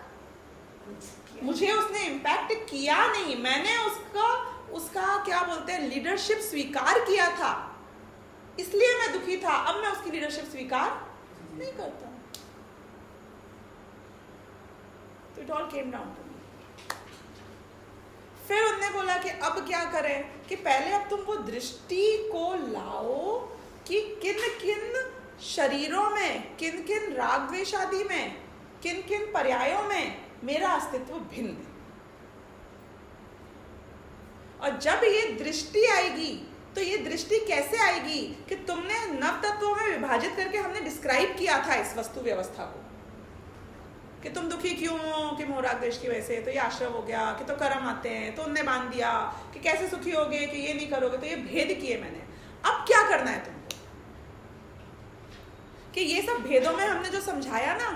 मुझे उसने इम्पैक्ट किया नहीं, मैंने उसका क्या बोलते हैं, लीडरशिप स्वीकार किया था, इसलिए मैं दुखी था। अब मैं उसकी लीडरशिप स्वीकार नहीं करता। तो it all came down to me. फिर उन्होंने बोला कि अब क्या करें, कि पहले अब तुम वो दृष्टि को लाओ कि किन किन शरीरों में, किन किन राग द्वेष आदि में, किन किन पर्यायों में मेरा अस्तित्व भिन्न है। और जब ये दृष्टि आएगी तो ये दृष्टि कैसे आएगी कि तुमने नव तत्वों में विभाजित करके हमने डिस्क्राइब किया था इस वस्तु व्यवस्था को, कि तुम दुखी क्यों हो, कि मोह राग द्वेष की वजह से, तो ये आश्रव हो गया, कि तो कर्म आते हैं, तो उनने बांध दिया, कि कैसे सुखी होगे, कि ये नहीं करोगे, तो ये भेद किए मैंने। अब क्या करना है तुमको, कि ये सब भेदों में हमने जो समझाया ना,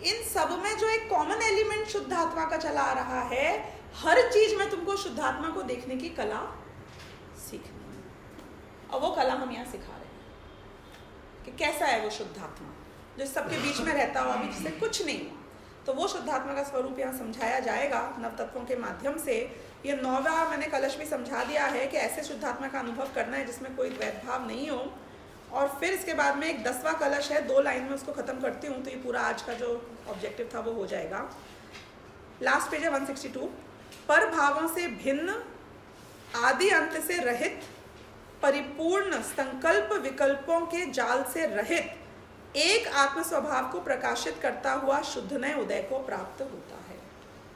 इन सब में जो एक कॉमन एलिमेंट शुद्ध आत्मा का चला आ रहा है, हर चीज में तुमको शुद्ध आत्मा को देखने की कला सीखनी है। और वो कला हम यहाँ सिखा रहे हैं कि कैसा है वो शुद्ध आत्मा जो सबके बीच में रहता हुआ भी जिससे कुछ नहीं हुआ। तो वो शुद्ध आत्मा का स्वरूप यहाँ समझाया जाएगा नव तत्वों के माध्यम से। ये 9वां मैंने कलश भी समझा दिया है कि ऐसे शुद्ध आत्मा का अनुभव करना है जिसमें कोई द्वैत भाव नहीं हो। और फिर इसके बाद में एक 10वां कलश है, 2 लाइन में उसको खत्म करती हूँ, तो ये पूरा आज का जो ऑब्जेक्टिव था वो हो जाएगा। लास्ट पेज है 162। पर भावों से भिन्न, आदि अंत से रहित, परिपूर्ण संकल्प विकल्पों के जाल से रहित एक आत्म स्वभाव को प्रकाशित करता हुआ शुद्ध नए उदय को प्राप्त होता है।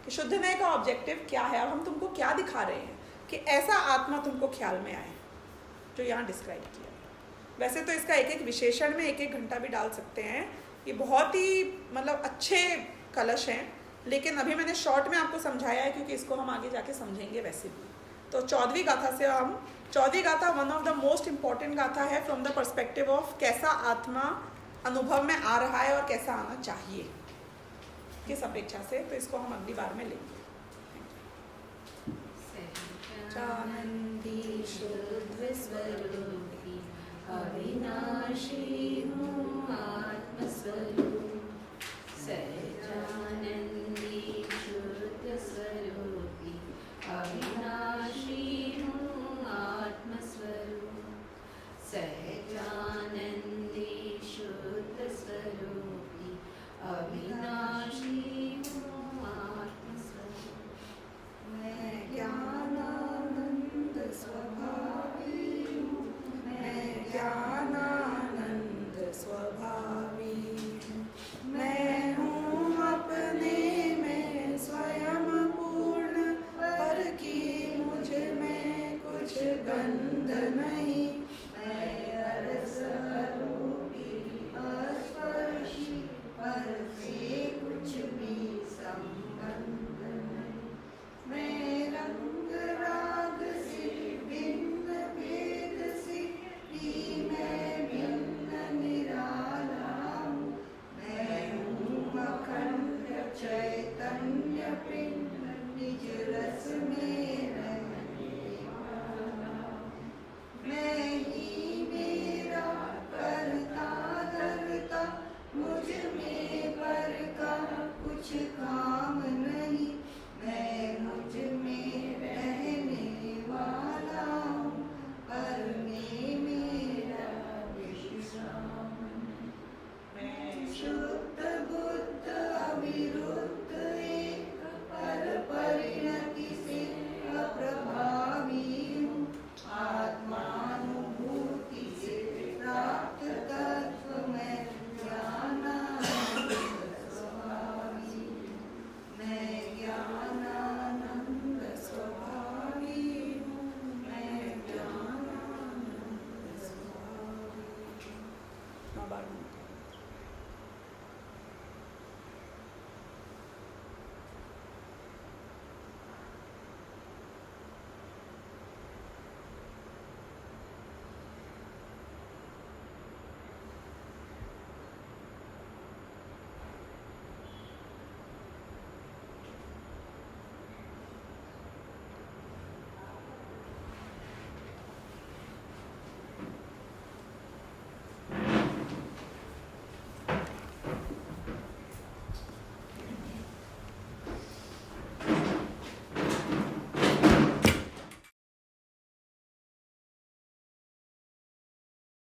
कि शुद्ध नए का ऑब्जेक्टिव क्या है और हम तुमको क्या दिखा रहे हैं कि ऐसा आत्मा तुमको ख्याल में आए जो यहाँ डिस्क्राइब किया है। वैसे तो इसका एक एक विशेषण में एक एक घंटा भी डाल सकते हैं, ये बहुत ही मतलब अच्छे कलश हैं, लेकिन अभी मैंने शॉर्ट में आपको समझाया है क्योंकि इसको हम आगे जाके समझेंगे वैसे भी। तो 14वीं गाथा से हम 14वीं गाथा one of the most important गाथा है फ्रॉम द पर्सपेक्टिव ऑफ कैसा आत्मा अनुभव में आ रहा है और कैसा आना चाहिए किस अपेक्षा से। तो इसको हम अगली बार में लेंगे। सहजानंदी शुद्ध स्वरूपी अविनाशी हूँ आत्मस्वरूप। सहजानंदी शुद्ध स्वरूपी अविनाशी हूँ आत्मस्वरूप। सहजानंदी शुद्ध स्वरूपी अविनाशी हूँ आत्मस्वरूप। मैं ज्ञानानंद स्वभावी हूँ, मैं ज्ञानानंद स्वभावी हूँ। मैं हूँ अपने में स्वयं पूर्ण, पर की मुझ में कुछ गंध नहीं।